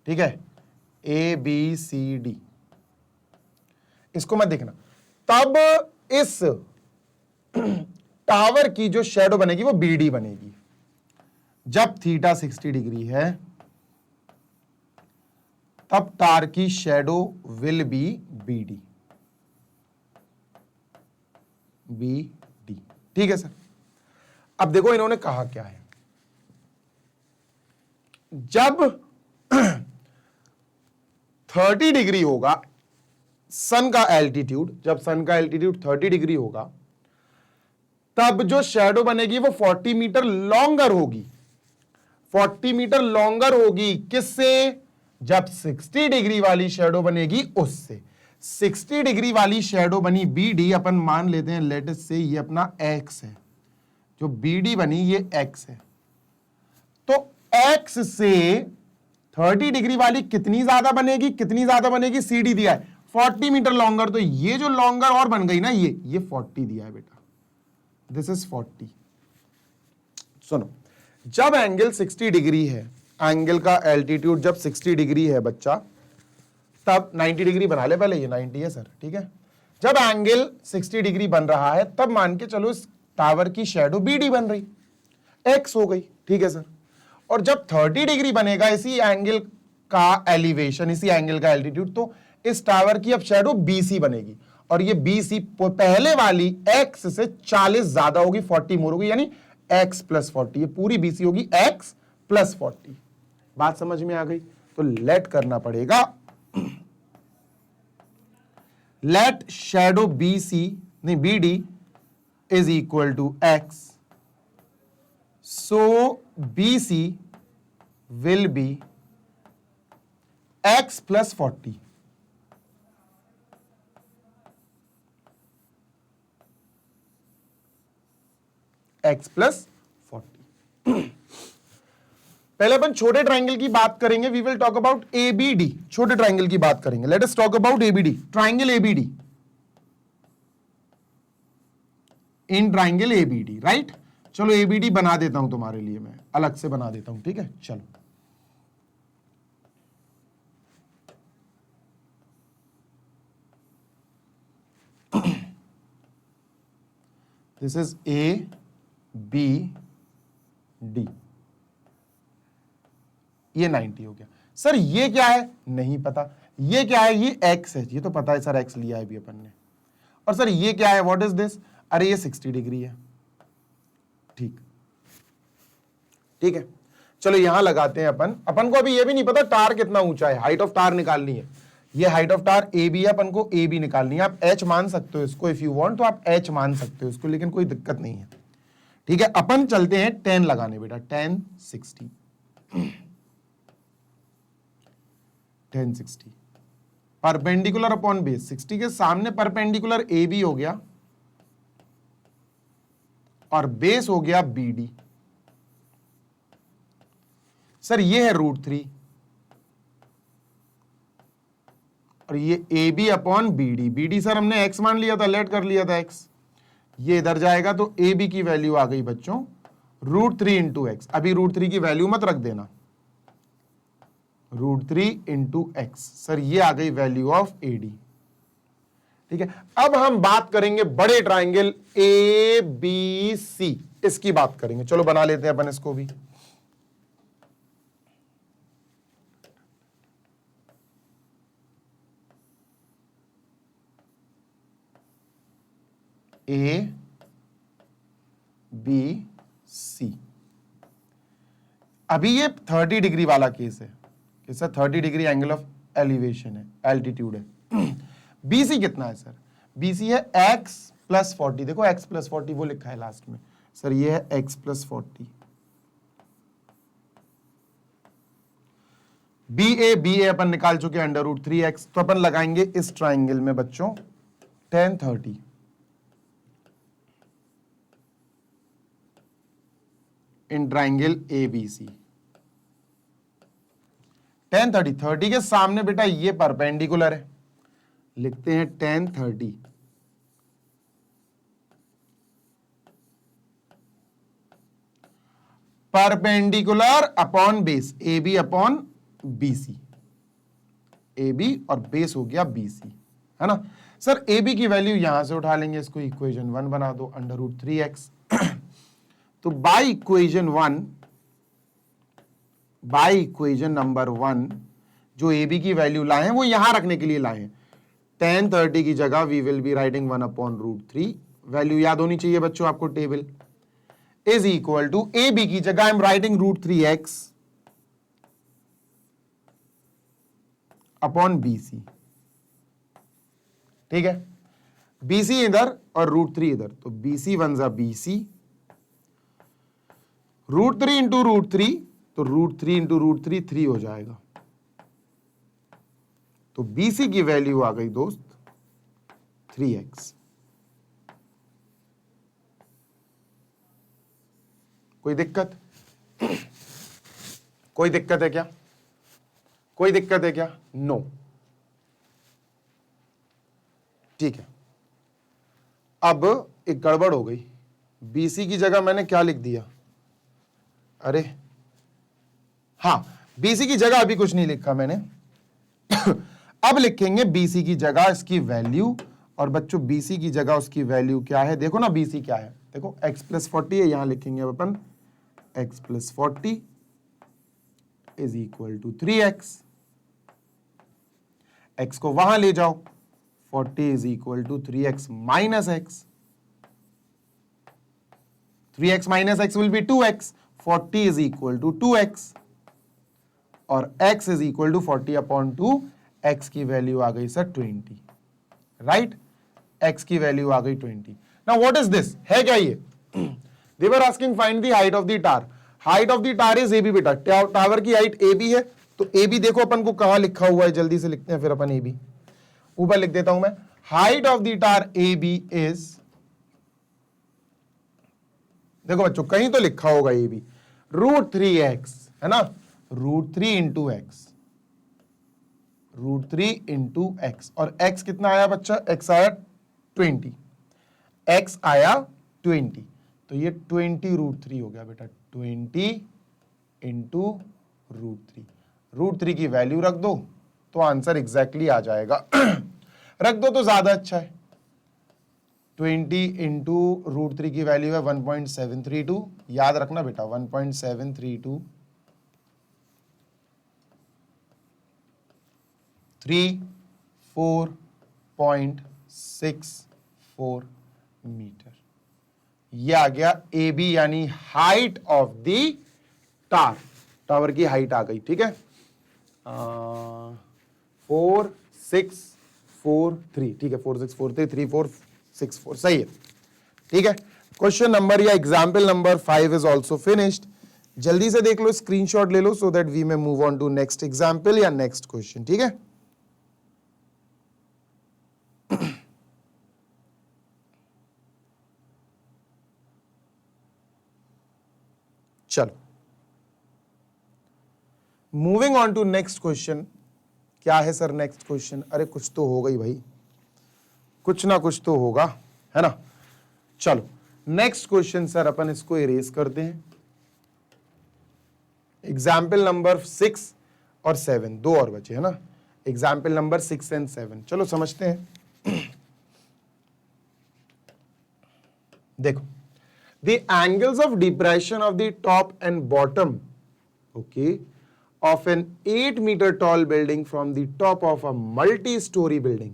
ठीक है, ABCD, इसको मत देखना। तब इस टावर की जो शैडो बनेगी वो BD बनेगी। जब थीटा 60 डिग्री है तब टार की शैडो विल बी BD, ठीक है सर। अब देखो इन्होंने कहा क्या है, जब 30 डिग्री होगा सन का एल्टीट्यूड, जब सन का एल्टीट्यूड 30 डिग्री होगा, तब जो शैडो बनेगी वो 40 मीटर लॉन्गर होगी। 40 मीटर लॉन्गर होगी किससे? जब 60 डिग्री वाली शैडो बनेगी उससे। 60 डिग्री वाली शैडो बनी BD, अपन मान लेते हैं लेट अस से ये अपना X है, जो BD बनी ये X है। तो X से 30 डिग्री वाली कितनी ज्यादा बनेगी, कितनी ज्यादा बनेगी? CD दिया है 40 मीटर लॉन्गर, तो ये जो लॉन्गर और बन गई ना, ये 40 दिया है बेटा, दिस इज 40। सुनो, जब एंगल 60 डिग्री है, एंगल का एल्टीट्यूड जब 60 डिग्री है बच्चा, तब 90 डिग्री बना ले पहले, ये 90 है सर, ठीक है। जब एंगल 60 डिग्री बन रहा है तब मान के चलो इस टावर की शैडो BD बन रही, X हो गई, ठीक है सर। और जब 30 डिग्री बनेगा इसी एंगल का एलिवेशन, इसी एंगल का एल्टीट्यूड, तो इस टावर की अब शैडो BC बनेगी, और ये BC पहले वाली X से 40 ज्यादा होगी, 40 मोर होगी, यानी X प्लस 40, ये पूरी BC होगी X प्लस 40। बात समझ में आ गई? तो लेट करना पड़ेगा, let shadow BD is equal to X, so BC will be X plus 40। X plus 40। पहले अपन छोटे ट्राइंगल की बात करेंगे, we will talk about ABD, छोटे ट्राइंगल की बात करेंगे। Let us talk about ABD, triangle ABD, in triangle ABD, right. चलो ABD बना देता हूं तुम्हारे लिए, मैं अलग से बना देता हूं, ठीक है। चलो दिस इज ABD, ये 90 हो गया। सर ये क्या है? नहीं पता। ये क्या है? ये X है, ये तो पता है सर, X लिया है भी अपन ने। और सर ये क्या है? What is this? अरे ये 60 डिग्री है, ठीक, ठीक है। चलो यहां लगाते हैं अपन को अभी ये भी नहीं पता टार कितना ऊंचा है, हाइट ऑफ टार निकालनी है। ये हाइट ऑफ टार AB है, अपन को AB निकालनी है। आप H मान सकते हो इसको, इफ यू वांट तो आप H मान सकते हो इसको, लेकिन कोई दिक्कत नहीं है, ठीक है। अपन चलते हैं 10 लगाने बेटा, 10 60 1060 परपेंडिकुलर अपॉन बेस, 60 के सामने परपेंडिकुलर AB हो गया और बेस हो गया BD। सर ये है √3 और ये AB upon BD। BD sir हमने X मान लिया था, लेट कर लिया था X, ये इधर जाएगा तो AB की वैल्यू आ गई बच्चों √3 इंटू X। अभी √3 की वैल्यू मत रख देना, √3 इंटू X, सर ये आ गई वैल्यू ऑफ AD, ठीक है। अब हम बात करेंगे बड़े ट्राइंगल ABC, इसकी बात करेंगे। चलो बना लेते हैं अपन इसको भी। ABC, अभी ये 30 डिग्री वाला केस है, कैसा 30 डिग्री एंगल ऑफ एलिवेशन है, एल्टीट्यूड है। बीसी कितना है सर? बीसी है x प्लस 40, देखो x प्लस 40 वो लिखा है लास्ट में सर, ये है x प्लस 40। बी ए अपन निकाल चुके अंडर रूट 3x, तो अपन लगाएंगे इस ट्राइंगल में बच्चों tan 30 in triangle ABC। tan 30 के सामने बेटा ये परपेंडिकुलर है, लिखते हैं tan 30 perpendicular upon base, AB upon BC, AB और बेस हो गया BC, है ना सर। AB की वैल्यू यहां से उठा लेंगे, इसको इक्वेशन 1 बना दो, अंडर रूट 3x। तो by equation 1, by equation number 1 जो AB की वैल्यू लाए हैं वो यहां रखने के लिए लाए हैं। tan 30 की जगह वी विल बी राइटिंग 1 अपॉन रूट 3, वैल्यू याद होनी चाहिए बच्चों आपको table, is equal to AB की जगह I am writing root 3x upon BC, ठीक है। BC इधर और रूट 3 इधर, तो BC वन जा BC, रूट 3 इंटू रूट 3, तो रूट 3 इंटू रूट 3 3 हो जाएगा। तो BC की वैल्यू आ गई दोस्त 3x। कोई दिक्कत? कोई दिक्कत है क्या? कोई दिक्कत है क्या? नो। ठीक है, अब एक गड़बड़ हो गई। BC की जगह मैंने क्या लिख दिया? अरे हाँ, BC की जगह अभी कुछ नहीं लिखा मैंने। अब लिखेंगे BC की जगह इसकी वैल्यू, और बच्चों BC की जगह उसकी वैल्यू क्या है? देखो ना BC क्या है, देखो x प्लस 40 है, यहां लिखेंगे अब अपन x plus 40 is equal to 3x। x को वहां ले जाओ, 40 is equal to 3x minus x, 3x minus x will be 2x, 40 is equal to 2x, और x is equal to 40 upon 2, x की वैल्यू आ गई सर 20, राइट? x की value आ गई 20। Now what is this? है क्या ये? They were asking find the height of the tower. Height of the tower is AB बेटा, टावर की हाइट AB है, तो AB देखो अपन को कहां लिखा हुआ है, जल्दी से लिखते हैं फिर अपन AB, ऊपर लिख देता हूं मैं। Height of the tower AB is, देखो बच्चों कहीं तो लिखा होगा AB, रूट 3x, है ना, root 3 into X, root 3 into X, और x कितना आया बच्चा? x आया 20, x आया 20, तो ये 20 रूट 3 हो गया बेटा, 20 इंटू रूट 3। रूट 3 की वैल्यू रख दो तो आंसर एग्जैक्टली आ जाएगा। रख दो तो ज्यादा अच्छा है। 20 इंटू रूट 3 की वैल्यू है 1.732, याद रखना बेटा 1.732 34.64 मीटर। यह आ गया AB यानी height of the tower, tower की हाइट आ गई, ठीक है। 4643, ठीक है, 4643 3464, सही है, ठीक है। क्वेश्चन नंबर या example number 5 is also finished. जल्दी से देख लो, स्क्रीनशॉट ले लो, so that we may move on to next example या नेक्स्ट क्वेश्चन, ठीक है। चलो moving on to next question. क्या है सर नेक्स्ट क्वेश्चन? अरे कुछ तो होगा ही भाई, कुछ ना कुछ तो होगा, है ना। चलो नेक्स्ट क्वेश्चन सर अपन इसको इरेज करते हैं। एग्जाम्पल नंबर 6 और 7 दो और बचे, है ना। एग्जाम्पल नंबर 6 एंड 7 चलो समझते हैं। देखो, the angles of depression of the top and bottom, okay, of an 8-meter tall building from the top of a multi-story building।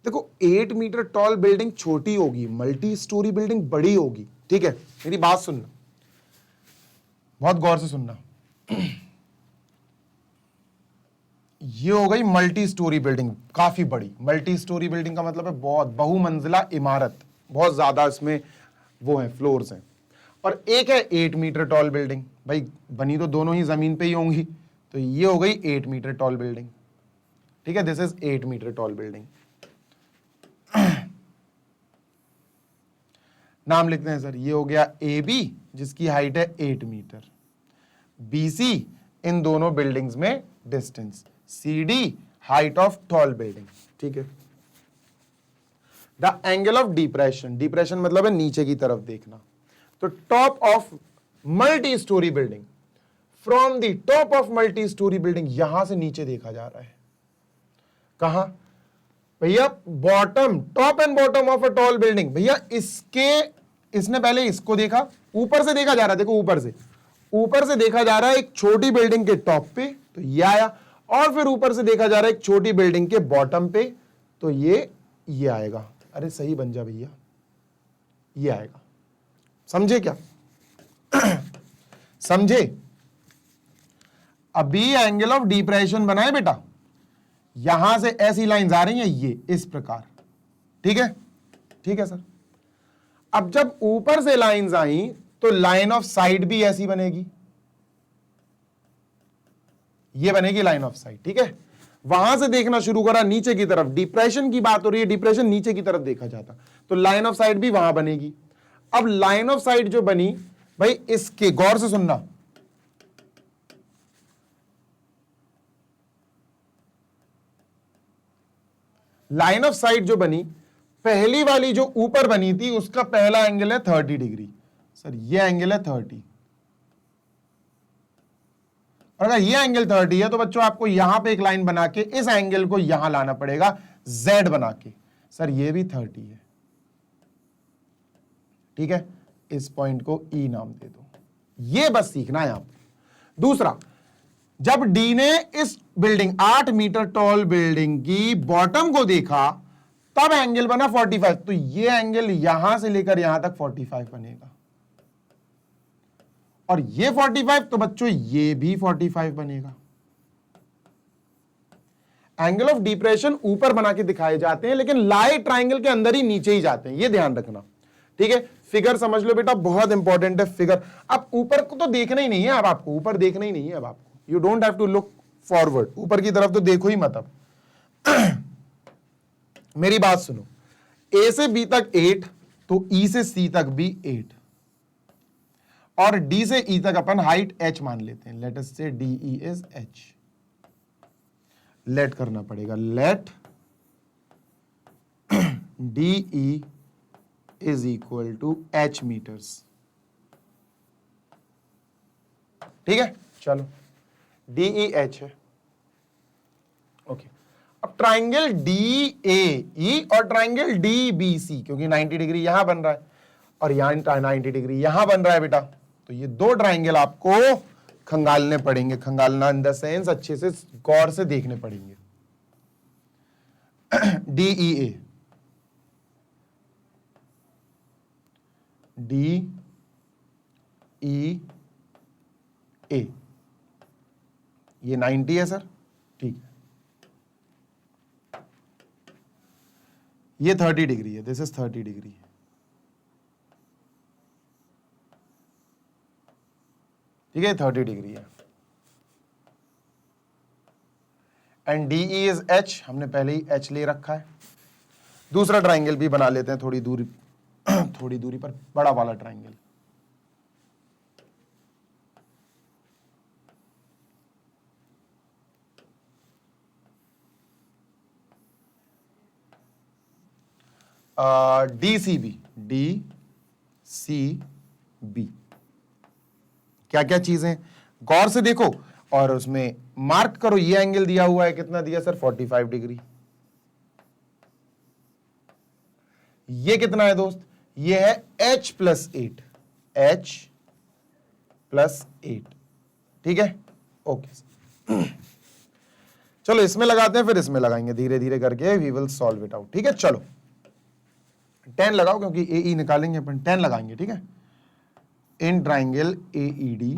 देखो 8 मीटर टॉल बिल्डिंग छोटी होगी, मल्टी स्टोरी बिल्डिंग बड़ी होगी, ठीक है। मेरी बात सुनना, बहुत गौर से सुनना। ये हो गई मल्टी स्टोरी बिल्डिंग, काफी बड़ी। मल्टी स्टोरी बिल्डिंग का मतलब है बहुत बहुमंजिला इमारत, बहुत ज्यादा इसमें वो है, फ्लोर्स हैं। और एक है 8 मीटर टॉल बिल्डिंग, भाई बनी तो दोनों ही जमीन पे ही होंगी, तो ये हो गई 8 मीटर टॉल बिल्डिंग। ठीक है, this is 8 metre tall building. नाम लिखते हैं सर, ये हो गया ए बी जिसकी हाइट है 8 मीटर, बी सी इन दोनों बिल्डिंग्स में distance, C D height of tall building. ठीक है, the angle of depression, depression मतलब है नीचे की तरफ देखना। तो top of multi storey building, from the top of multi storey building, यहां से नीचे देखा जा रहा है। कहां भैया? Bottom, top and bottom of a tall building. भैया इसने पहले इसको देखा, ऊपर से देखा जा रहा है, देखो ऊपर से देखा जा रहा है एक छोटी बिल्डिंग के टॉप पे, तो ये आया, और फिर ऊपर से देखा जा रहा है एक छोटी बिल्डिंग के बॉटम पे, तो ये आएगा। अरे सही बन जा भैया, ये आएगा। समझे क्या? समझे? अभी एंगल ऑफ डिप्रेशन बनाए बेटा, यहां से ऐसी लाइंस आ रही हैं, ये इस प्रकार। ठीक है, ठीक है सर। अब जब ऊपर से लाइंस आई तो लाइन ऑफ साइट भी ऐसी बनेगी, ये बनेगी लाइन ऑफ साइट। ठीक है, वहां से देखना शुरू करा नीचे की तरफ, डिप्रेशन की बात हो रही है, डिप्रेशन नीचे की तरफ देखा जाता, तो लाइन ऑफ साइट भी वहां बनेगी। अब लाइन ऑफ साइट जो बनी, भाई इसके गौर से सुनना, लाइन ऑफ साइट जो बनी, पहली वाली जो ऊपर बनी थी उसका पहला एंगल है 30 डिग्री। सर ये एंगल है 30, और अगर ये एंगल 30 है तो बच्चों आपको यहां पे एक लाइन बना के इस एंगल को यहां लाना पड़ेगा, Z बना के। सर ये भी 30 है। ठीक है, इस पॉइंट को E नाम दे दो, ये बस सीखना है आप। दूसरा, जब डी ने इस बिल्डिंग 8 मीटर टॉल बिल्डिंग की बॉटम को देखा, तब एंगल बना 45, तो ये एंगल यहां से लेकर यहां तक 45 बनेगा, और ये 45, तो बच्चों ये भी 45 बनेगा। एंगल ऑफ डिप्रेशन ऊपर बना के दिखाए जाते हैं, लेकिन लाए ट्राइंगल के अंदर ही नीचे ही जाते हैं, ये ध्यान रखना। ठीक है, फिगर समझ लो बेटा, बहुत इंपॉर्टेंट है फिगर। अब ऊपर को तो देखना ही नहीं है, अब आपको ऊपर देखना ही नहीं है, अब आपको you don't have to look forward, ऊपर की तरफ तो देखो ही मत। अब मेरी बात सुनो, ए से बी तक 8, तो ई से सी तक भी 8, और डी से ई तक अपन हाइट h मान लेते हैं। लेट अस से D E is h। Let करना पड़ेगा, let D E is equal to h metres. ठीक है, चलो डी ई एच है। ओके, अब ट्राइंगल डी ए ई और ट्राइंगल डी बी सी, क्योंकि 90 डिग्री यहां बन रहा है और यहां 90 डिग्री यहां बन रहा है बेटा, तो ये दो ट्राइंगल आपको खंगालने पड़ेंगे। खंगालना इन द सेंस अच्छे से गौर से देखने पड़ेंगे। डी ई ए, डी ई ए, ये 90 है सर। ठीक है, ये 30 डिग्री है, दिस इज 30 डिग्री है। ठीक है, 30 डिग्री है, and D E is H, हमने पहले ही एच ले रखा है। दूसरा ट्राइंगल भी बना लेते हैं थोड़ी दूरी पर, बड़ा वाला triangle. D C B, D C B, क्या क्या चीजें गौर से देखो और उसमें मार्क करो। ये एंगल दिया हुआ है, कितना दिया सर? 45 डिग्री। ये कितना है दोस्त? ये है h प्लस 8, h प्लस 8। ठीक है, ओके। चलो इसमें लगाते हैं, फिर इसमें लगाएंगे, धीरे धीरे करके we will solve it out. ठीक है, चलो 10 लगाओ, क्योंकि ए ई निकालेंगे अपन, 10 लगाएंगे। ठीक है, in triangle A E D,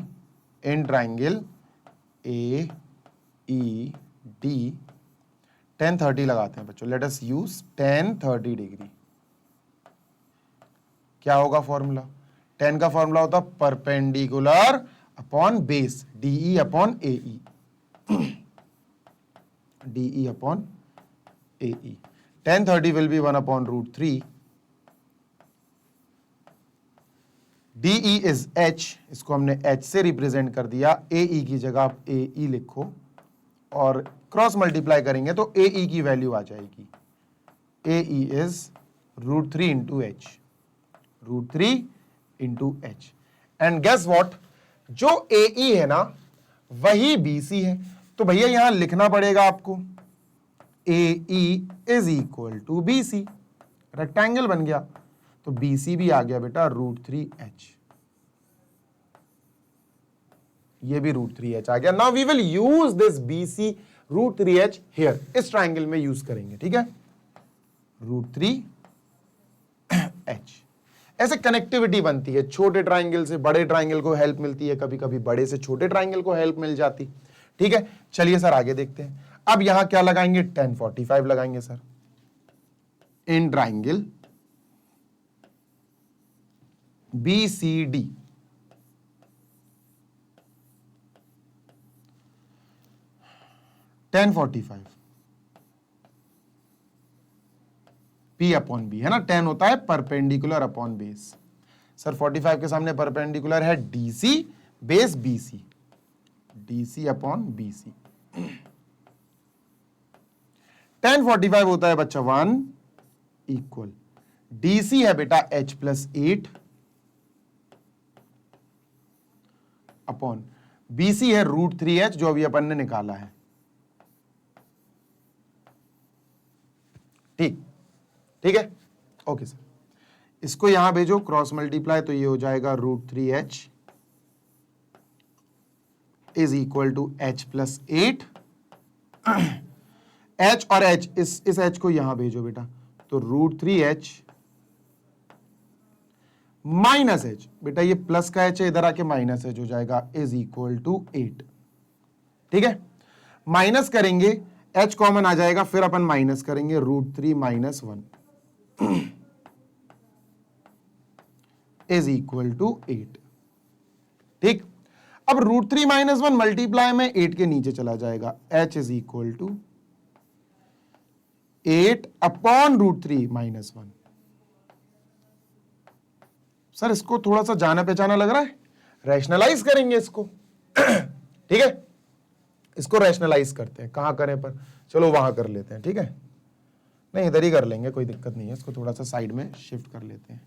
in triangle A E D, tan 30 लगाते हैं बच्चों, let us use tan 30 degree. क्या होगा फॉर्मूला? tan का फॉर्मूला होता perpendicular upon base, DE upon AE, DE upon AE. tan 30 will be 1 upon √3, DE is h, इसको हमने h से रिप्रेजेंट कर दिया, एई की जगह आप एई लिखो और क्रॉस मल्टीप्लाई करेंगे तो एई की वैल्यू आ जाएगी, AE is √3 into H, √3 into H. And guess what, जो एई है ना वही बीसी है, तो भैया यहां लिखना पड़ेगा आपको AE is equal to BC, rectangle बन गया, तो बीसी भी आ गया बेटा √3h, ये भी √3h आ गया। Now we will use this BC √3h here, इस ट्राइंगल में यूज करेंगे, ठीक है, √3h। ऐसे कनेक्टिविटी बनती है, छोटे ट्राइंगल से बड़े ट्राइंगल को हेल्प मिलती है, कभी कभी बड़े से छोटे ट्राइंगल को हेल्प मिल जाती, ठीक है। चलिए सर आगे देखते हैं। अब यहां क्या लगाएंगे? tan 45 लगाएंगे sir, in triangle BCD, tan 45 P upon B है ना, tan होता है परपेंडिकुलर अपॉन बेस। सर 45 के सामने परपेंडिकुलर है DC base BC, DC upon BC। tan 45 होता है बच्चा 1 इक्वल, DC है बेटा h प्लस 8 अपॉन BC है √3h जो अभी अपन ने निकाला है, ठीक है, ओके सर। इसको यहां भेजो क्रॉस मल्टीप्लाई, तो ये हो जाएगा √3h is equal to h plus 8, h और h, इस h को यहां भेजो बेटा, तो √3h माइनस h, बेटा ये प्लस का h है, इधर आके माइनस h हो जाएगा, इज इक्वल टू 8, ठीक है। माइनस करेंगे, h कॉमन आ जाएगा, फिर अपन माइनस करेंगे √3 माइनस 1 इज इक्वल टू 8, ठीक। अब √3 माइनस 1 मल्टीप्लाई में 8 के नीचे चला जाएगा, h is equal to 8 upon √3 minus 1। सर इसको थोड़ा सा जाना पहचाना लग रहा है, रैशनलाइज करेंगे इसको, ठीक है, इसको रैशनलाइज करते हैं। कहां करें पर, चलो वहां कर लेते हैं, ठीक है, नहीं इधर ही कर लेंगे, कोई दिक्कत नहीं है, इसको थोड़ा सा साइड में शिफ्ट कर लेते हैं।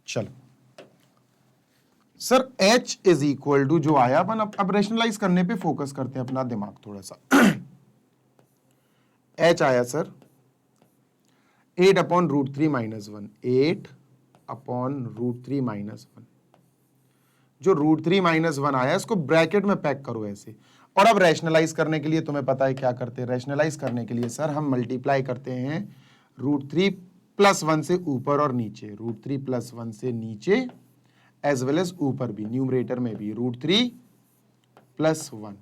चलो sir h is equal to जो आया अपन, अब रेशनलाइज करने पे फोकस करते हैं अपना दिमाग थोड़ा सा। h आया sir 8 upon √3 minus 1, 8 upon √3 minus 1। जो √3 माइनस 1 आया इसको ब्रैकेट में पैक करो ऐसे, और अब रैशनलाइज करने के लिए तुम्हें पता है क्या करते हैं, रैशनलाइज करने के लिए सर हम मल्टीप्लाई करते हैं √3 प्लस 1 से ऊपर और नीचे, √3 प्लस 1 से नीचे एज वेल एज ऊपर भी, न्यूमरेटर में भी √3 प्लस 1,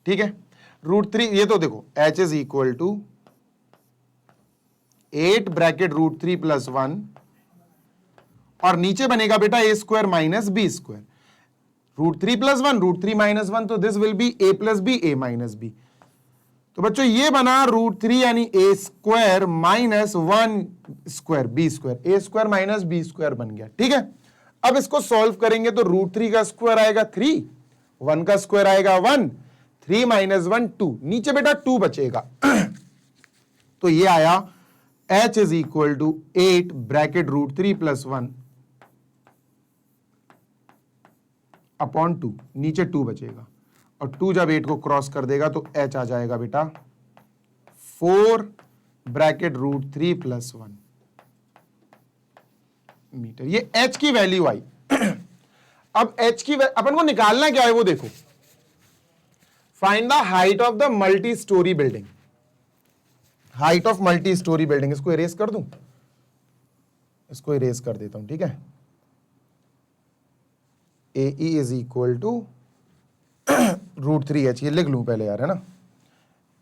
ठीक है। √3 ये तो देखो h is equal to 8 bracket √3 plus 1 और नीचे बनेगा बेटा a square minus b square, √3 plus 1 √3 minus 1, तो this will be a plus b a minus b। तो बच्चों ये बना √3 यानी a square minus 1 square b square, a square minus b square बन गया, ठीक है। अब इसको सॉल्व करेंगे तो √3 का स्क्वायर आएगा 3, 1 का स्क्वायर आएगा 1, 3 माइनस 1 2, नीचे बेटा 2 बचेगा। तो ये आया h is equal to 8 bracket √3 plus 1 upon 2, नीचे 2 बचेगा, और 2 जब 8 को क्रॉस कर देगा तो h आ जाएगा बेटा 4 ब्रैकेट √3 प्लस 1 मीटर, ये h की वैल्यू आई। अब h की अपन को निकालना क्या है वो देखो, find the height of the multi storey building. Height of multi storey building, इसको इरेज कर दूं, इसको इरेज कर देता हूं, ठीक है। ए इज इक्वल टू √3h, ये लिख लूं पहले यार, है ना।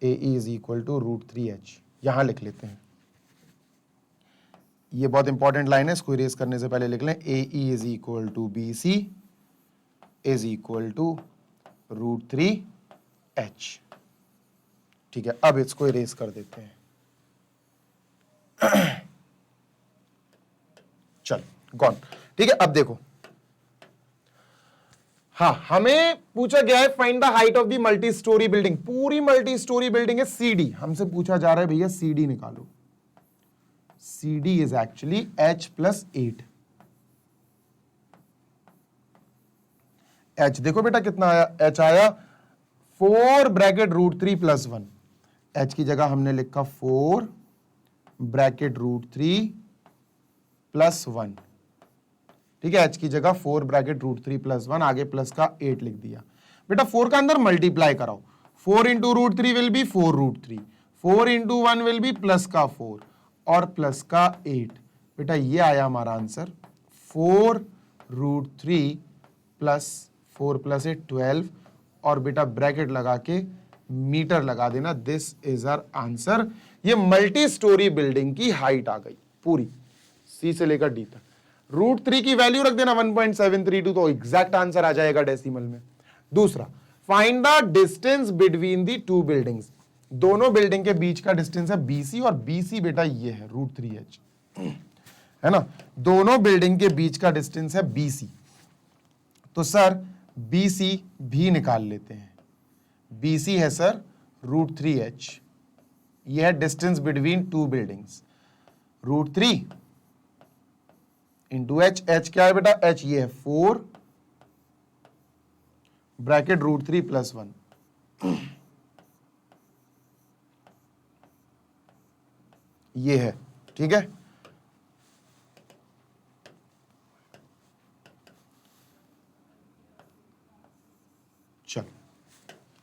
ए इज इक्वल टू √3h, यहां लिख लेते हैं। ये बहुत इंपॉर्टेंट लाइन है, इसको इरेज करने से पहले लिख लें। A is equal to B C is equal to √3h, ठीक है। अब इसको इरेज कर देते हैं। चल गॉन, ठीक है। अब देखो, हाँ, हमें पूछा गया है find the height of the multi storey building. पूरी मल्टी स्टोरी बिल्डिंग है सीडी, हमसे पूछा जा रहा है भैया सीडी निकालो। CD is actually h+8। h देखो बेटा कितना आया, h आया 4 ब्रैकेट √3 + 1। h की जगह हमने लिखा 4 ब्रैकेट √3 + 1, ठीक है। h की जगह 4 ब्रैकेट √3 + 1, आगे प्लस का 8 लिख दिया। बेटा 4 का अंदर मल्टीप्लाई कराओ, 4 into √3 will be 4√3, 4 into 1 will be plus का 4 और प्लस का 8। बेटा ये आया हमारा आंसर 4√3 + 4 + 8 12, और बेटा ब्रैकेट लगा के मीटर लगा देना। This is our answer. ये मल्टी स्टोरी बिल्डिंग की हाइट आ गई पूरी, सी से लेकर डी तक। √3 की वैल्यू रख देना 1.732, तो एग्जैक्ट आंसर आ जाएगा डेसिमल में। दूसरा, find the distance between the to buildings. दोनों बिल्डिंग के बीच का डिस्टेंस है BC, और BC बेटा ये है √3h, है ना। दोनों बिल्डिंग के बीच का डिस्टेंस है BC, तो सर BC भी निकाल लेते हैं। BC है सर √3h, ये है distance between two buildings. √3 into h क्या है बेटा, h ये है 4 ब्रैकेट √3 + 1, ये है, ठीक है। चलो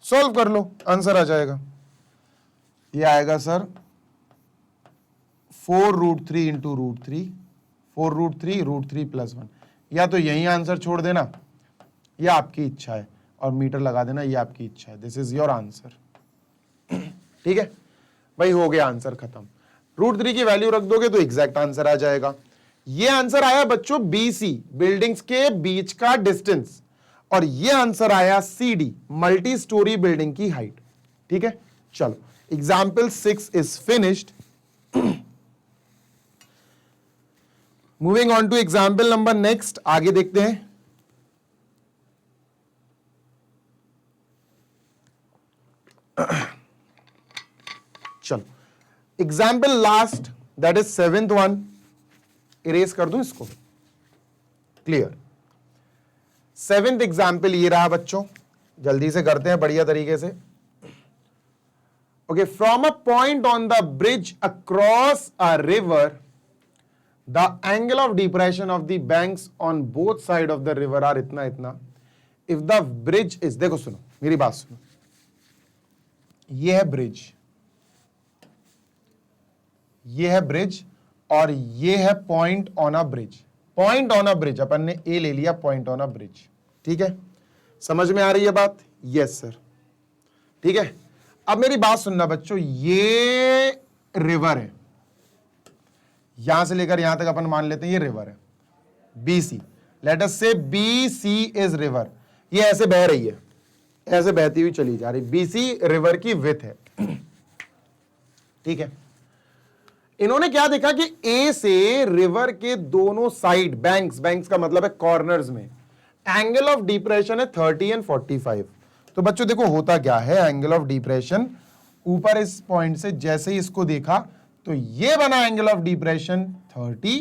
सॉल्व कर लो, आंसर आ जाएगा। ये आएगा सर 4√3 इंटू √3, 4√3 √3 + 1। या तो यही आंसर छोड़ देना, या आपकी इच्छा है, और मीटर लगा देना, ये आपकी इच्छा है। दिस इज योर आंसर, ठीक है भाई, हो गया आंसर खत्म। √3 की वैल्यू रख दोगे तो एग्जैक्ट आंसर आ जाएगा। ये आंसर आया बच्चों BC, बिल्डिंग्स के बीच का डिस्टेंस, और ये आंसर आया CD, मल्टी स्टोरी बिल्डिंग की हाइट, ठीक है। चलो example 6 is finished. Moving on to example number next, आगे देखते हैं। चलो example last, that is 7th one, erase कर दूं इसको, क्लियर। 7th एग्जाम्पल ये रहा बच्चों, जल्दी से करते हैं बढ़िया तरीके से। Okay, from a point on the bridge across a river, the angle of depression of the banks on both side of the river are इतना इतना। इफ द ब्रिज इज, देखो सुनो मेरी बात सुनो, ये है ब्रिज, ये है ब्रिज, और ये है point on a bridge. Point on a bridge अपन ने ए ले लिया, पॉइंट ऑन अ ब्रिज, ठीक है। समझ में आ रही है बात? यस सर, ठीक है। अब मेरी बात सुनना बच्चों, ये रिवर है, यहां से लेकर यहां तक अपन मान लेते हैं ये रिवर है BC। लेट अस से BC इज रिवर, ये ऐसे बह रही है, ऐसे बहती हुई चली जा रही। BC रिवर की विड्थ है, ठीक है। इन्होंने क्या देखा कि A से रिवर के दोनों साइड, बैंक्स का मतलब है कॉर्नर्स में, एंगल ऑफ डिप्रेशन है 30 और 45। तो बच्चों देखो होता क्या है, एंगल ऑफ डिप्रेशन ऊपर इस पॉइंट से जैसे ही इसको देखा तो ये बना एंगल ऑफ डिप्रेशन 30,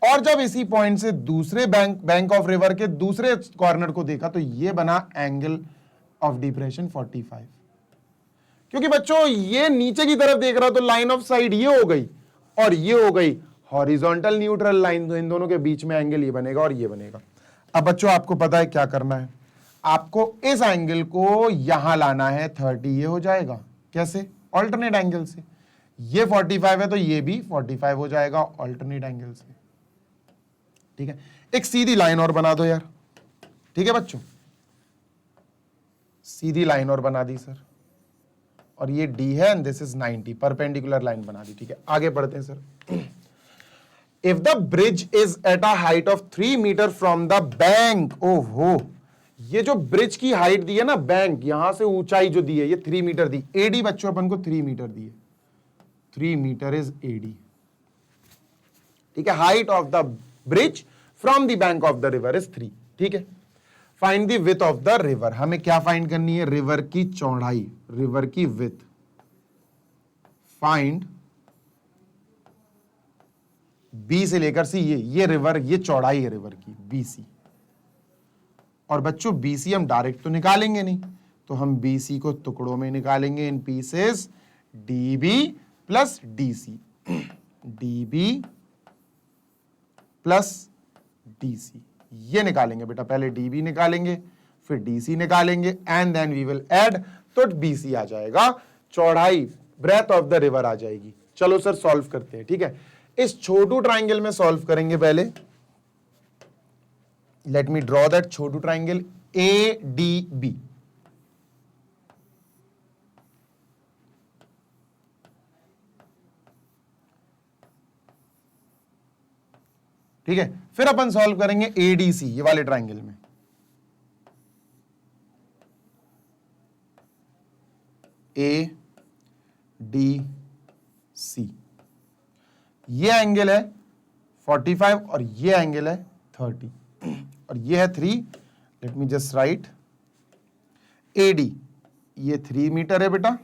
और जब इसी पॉइंट से दूसरे बैंक ऑफ रिवर के दूसरे कॉर्नर को देखा तो ये बना एंगल ऑफ डिप्रेशन 45। क्योंकि बच्चों ये नीचे की तरफ देख रहा तो लाइन ऑफ साइड ये हो गई और ये हो गई हॉरिजॉन्टल न्यूट्रल लाइन, तो इन दोनों के बीच में एंगल ये बनेगा और ये बनेगा। अब बच्चों आपको पता है क्या करना है, आपको इस एंगल को यहां लाना है 30, ये हो जाएगा कैसे, ऑल्टरनेट एंगल से। ये 45 है तो ये भी 45 हो जाएगा ऑल्टरनेट एंगल से। ठीक है, एक सीधी लाइन और बना दो यार। ठीक है बच्चों, सीधी लाइन और बना दी सर, और ये D है and this is 90, perpendicular line बना दी। ठीक है, आगे बढ़ते हैं sir. If the bridge is at a height of 3 metre from the bank, ओहो, ये जो ब्रिज की हाइट दी है ना, बैंक यहां से ऊंचाई जो दी है ये 3 मीटर दी, AD बच्चों अपन को 3 मीटर दी है, 3 मीटर इज AD। ठीक है, height of the bridge from the bank of the river is 3। ठीक है, find the width of the river, हमें क्या फाइंड करनी है, रिवर की चौड़ाई, रिवर की विथ। फाइंड B से लेकर C, ये रिवर, ये चौड़ाई है रिवर की BC। और बच्चों BC हम डायरेक्ट तो निकालेंगे नहीं, तो हम BC को टुकड़ों में निकालेंगे in pieces, DB plus DC, DB plus DC, ये निकालेंगे बेटा, पहले DB निकालेंगे फिर DC निकालेंगे and then we will add, तो BC आ जाएगा, चौड़ाई ब्रेथ ऑफ द रिवर आ जाएगी। चलो सर सॉल्व करते हैं। ठीक है, इस छोटू ट्राइंगल में सॉल्व करेंगे पहले। Let me draw that Chhotu triangle ADB। ठीक है, फिर अपन सॉल्व करेंगे ADC, ये वाले ट्राइंगल में। ADC, ये एंगल है 45 और ये एंगल है 30 और ये है 3। Let me just right AD, ये 3 मीटर है बेटा,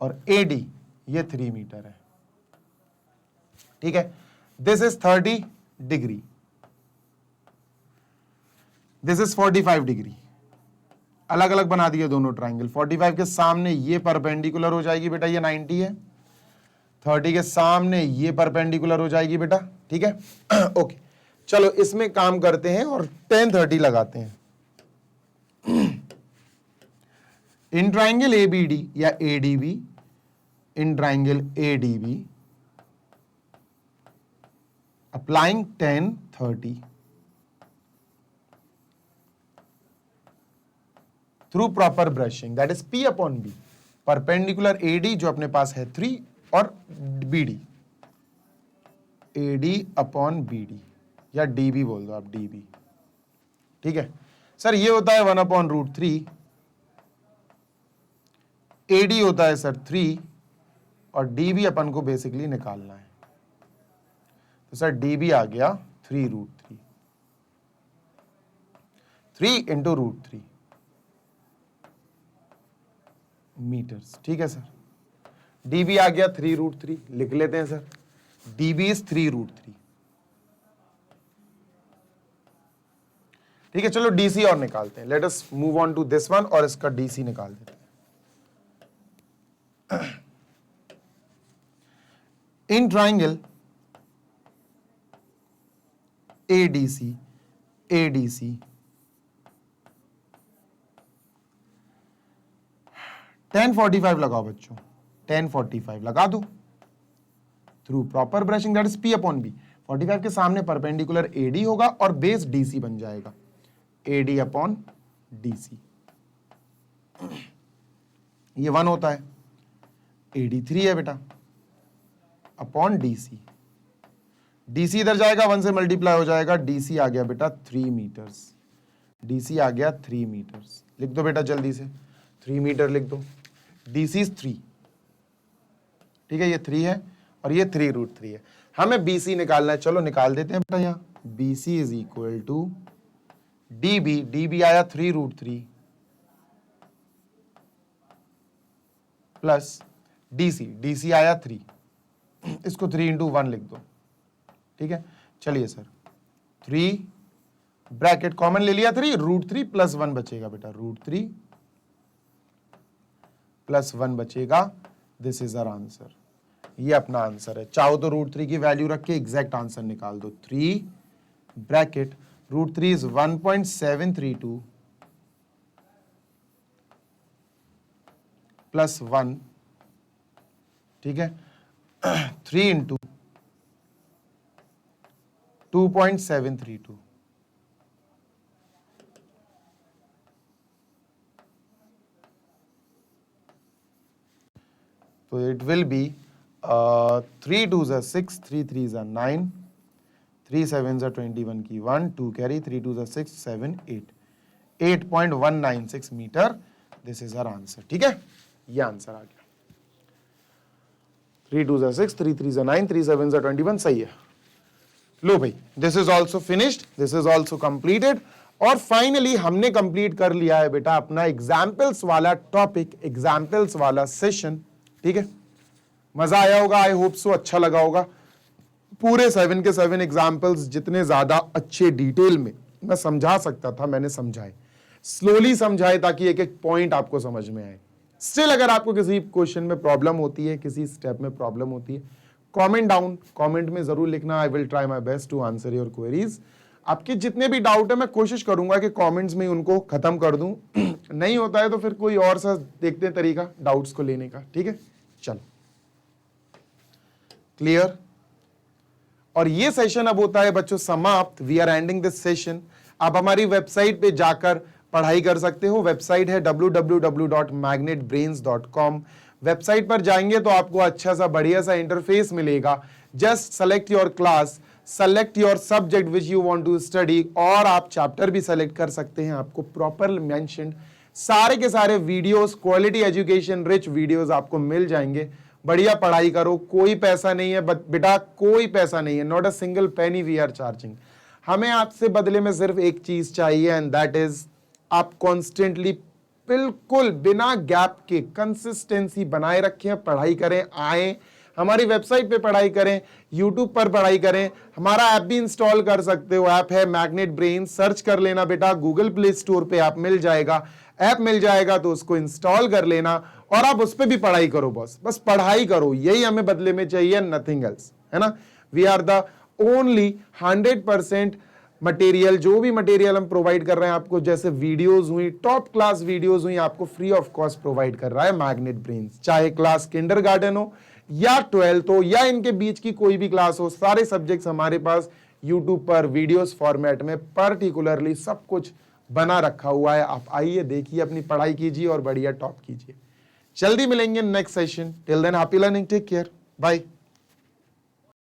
और AD ये 3 मीटर है। ठीक है, this is 30 degree, this is 45 degree. अलग अलग बना दिए दोनों ट्राइंगल। 45 के सामने ये परपेंडिकुलर हो जाएगी बेटा, ये 90 है। 30 के सामने ये परपेंडिकुलर हो जाएगी बेटा। ठीक है, ओके, चलो इसमें काम करते हैं और tan 30 लगाते हैं। इन ट्राइंगल ABD या ADB, in triangle ADB applying tan 30 through proper brushing, that is P upon B, perpendicular AD जो अपने पास है 3 और BD, AD अपॉन BD या DB बोल दो आप, DB। ठीक है सर, ये होता है 1/√3, AD होता है सर 3 और DB अपन को बेसिकली निकालना है। तो सर DB आ गया 3√3, 3 इंटू √3 मीटर्स। ठीक है सर, DB आ गया 3√3, लिख लेते हैं सर, DB इज 3√3। ठीक है, चलो DC और निकालते हैं। Let us move on to this one और इसका DC निकाल देते हैं। इन ट्राइंगल ADC, tan 45 लगाओ बच्चों, tan 45 लगा दो through proper brushing, that is P upon B। 45 के सामने परपेंडिकुलर AD होगा और बेस DC बन जाएगा, AD अपॉन DC। ये 1 होता है, AD 3 है बेटा, अपॉन DC। DC इधर जाएगा, 1 से मल्टीप्लाई हो जाएगा, DC आ गया बेटा 3 मीटर्स, DC आ गया 3 मीटर्स। लिख दो बेटा जल्दी से, 3 मीटर लिख दो, DC इज 3। ठीक है, ये 3 है और ये 3√3 है। हमें BC निकालना है, चलो निकाल देते हैं बेटा। यहाँ BC is equal to DB आया 3√3 प्लस DC आया 3, इसको 3 इंटू 1 लिख दो। ठीक है, चलिए सर, 3 ब्रैकेट कॉमन ले लिया, 3√3 प्लस 1 बचेगा बेटा, √3 प्लस 1 बचेगा। दिस इज आवर आंसर, ये अपना आंसर है। चाहो तो √3 की वैल्यू रख के एग्जैक्ट आंसर निकाल दो। 3 ब्रैकेट √3 is 1.732 प्लस 1, ठीक है, 3 इंटू 2.732, तो it will be 3 2s are 6, 3 3s are 9, 3 7s are 21 की 1, 2 कैरी, 3 2s are 6, 7 8, 8.196 मीटर। दिस इज आवर आंसर, ठीक है, ये आंसर आ गया। 3 2s are 6, 3 3s are 9, 3 7s are 21, सही है। लो भाई, this is also finished, this is also completed. और फाइनली हमने कंप्लीट कर लिया है बेटा अपना एग्जाम्पल्स वाला टॉपिक, एग्जाम्पल्स वाला सेशन, ठीक है। मजा आया होगा, आई होप सो, अच्छा लगा होगा। पूरे 7 के 7 एग्जाम्पल्स जितने ज्यादा अच्छे डिटेल में मैं समझा सकता था मैंने समझाए, स्लोली समझाए ताकि एक एक पॉइंट आपको समझ में आए। स्टिल अगर आपको किसी क्वेश्चन में प्रॉब्लम होती है, किसी स्टेप में प्रॉब्लम होती है, कमेंट में जरूर लिखना। I will try my best to answer your queries. आपके जितने भी डाउट है मैं कोशिश करूंगा कि कमेंट्स में उनको खत्म कर दूं। नहीं होता है तो फिर कोई और सा देखते हैं तरीका डाउट्स को लेने का, ठीक है। चलो, क्लियर। और ये सेशन अब होता है बच्चों समाप्त। We are ending this session. आप हमारी वेबसाइट पे जाकर पढ़ाई कर सकते हो। वेबसाइट है www.magnetbrains.com। वेबसाइट पर जाएंगे तो आपको अच्छा सा बढ़िया सा इंटरफेस मिलेगा। Just select your class, select your subject which you want to study, और आप चैप्टर भी सेलेक्ट कर सकते हैं। आपको प्रॉपर मेंशन्ड सारे के सारे videos, quality education rich videos आपको मिल जाएंगे। बढ़िया पढ़ाई करो, कोई पैसा नहीं है बेटा, कोई पैसा नहीं है, not a single penny we are charging. हमें आपसे बदले में सिर्फ एक चीज चाहिए एंड दैट इज आप कॉन्स्टेंटली बिल्कुल बिना गैप के कंसिस्टेंसी बनाए रखें, पढ़ाई करें, आए हमारी वेबसाइट पे पढ़ाई करें, यूट्यूब पर पढ़ाई करें। हमारा ऐप भी इंस्टॉल कर सकते हो, ऐप है मैग्नेट ब्रेन, सर्च कर लेना बेटा, गूगल प्ले स्टोर पे ऐप मिल जाएगा। ऐप मिल जाएगा तो उसको इंस्टॉल कर लेना और आप उस पर भी पढ़ाई करो। बस पढ़ाई करो, यही हमें बदले में चाहिए, नथिंग एल्स, है ना। We are the only 100% material, जो भी मटेरियल हम प्रोवाइड कर रहे हैं आपको, जैसे वीडियोस हुई, टॉप क्लास वीडियोस हुई, आपको फ्री ऑफ कॉस्ट प्रोवाइड कर रहा है मैग्नेट ब्रेन्स। चाहे क्लास किंडरगार्टन हो या 12th हो या इनके बीच की कोई भी क्लास हो, सारे सब्जेक्ट्स हमारे पास यूट्यूब पर वीडियोस फॉर्मेट में पर्टिकुलरली सब कुछ बना रखा हुआ है। आप आइए, देखिए, अपनी पढ़ाई कीजिए और बढ़िया टॉप कीजिए। जल्दी मिलेंगे next session. Till then happy learning, take care, bye.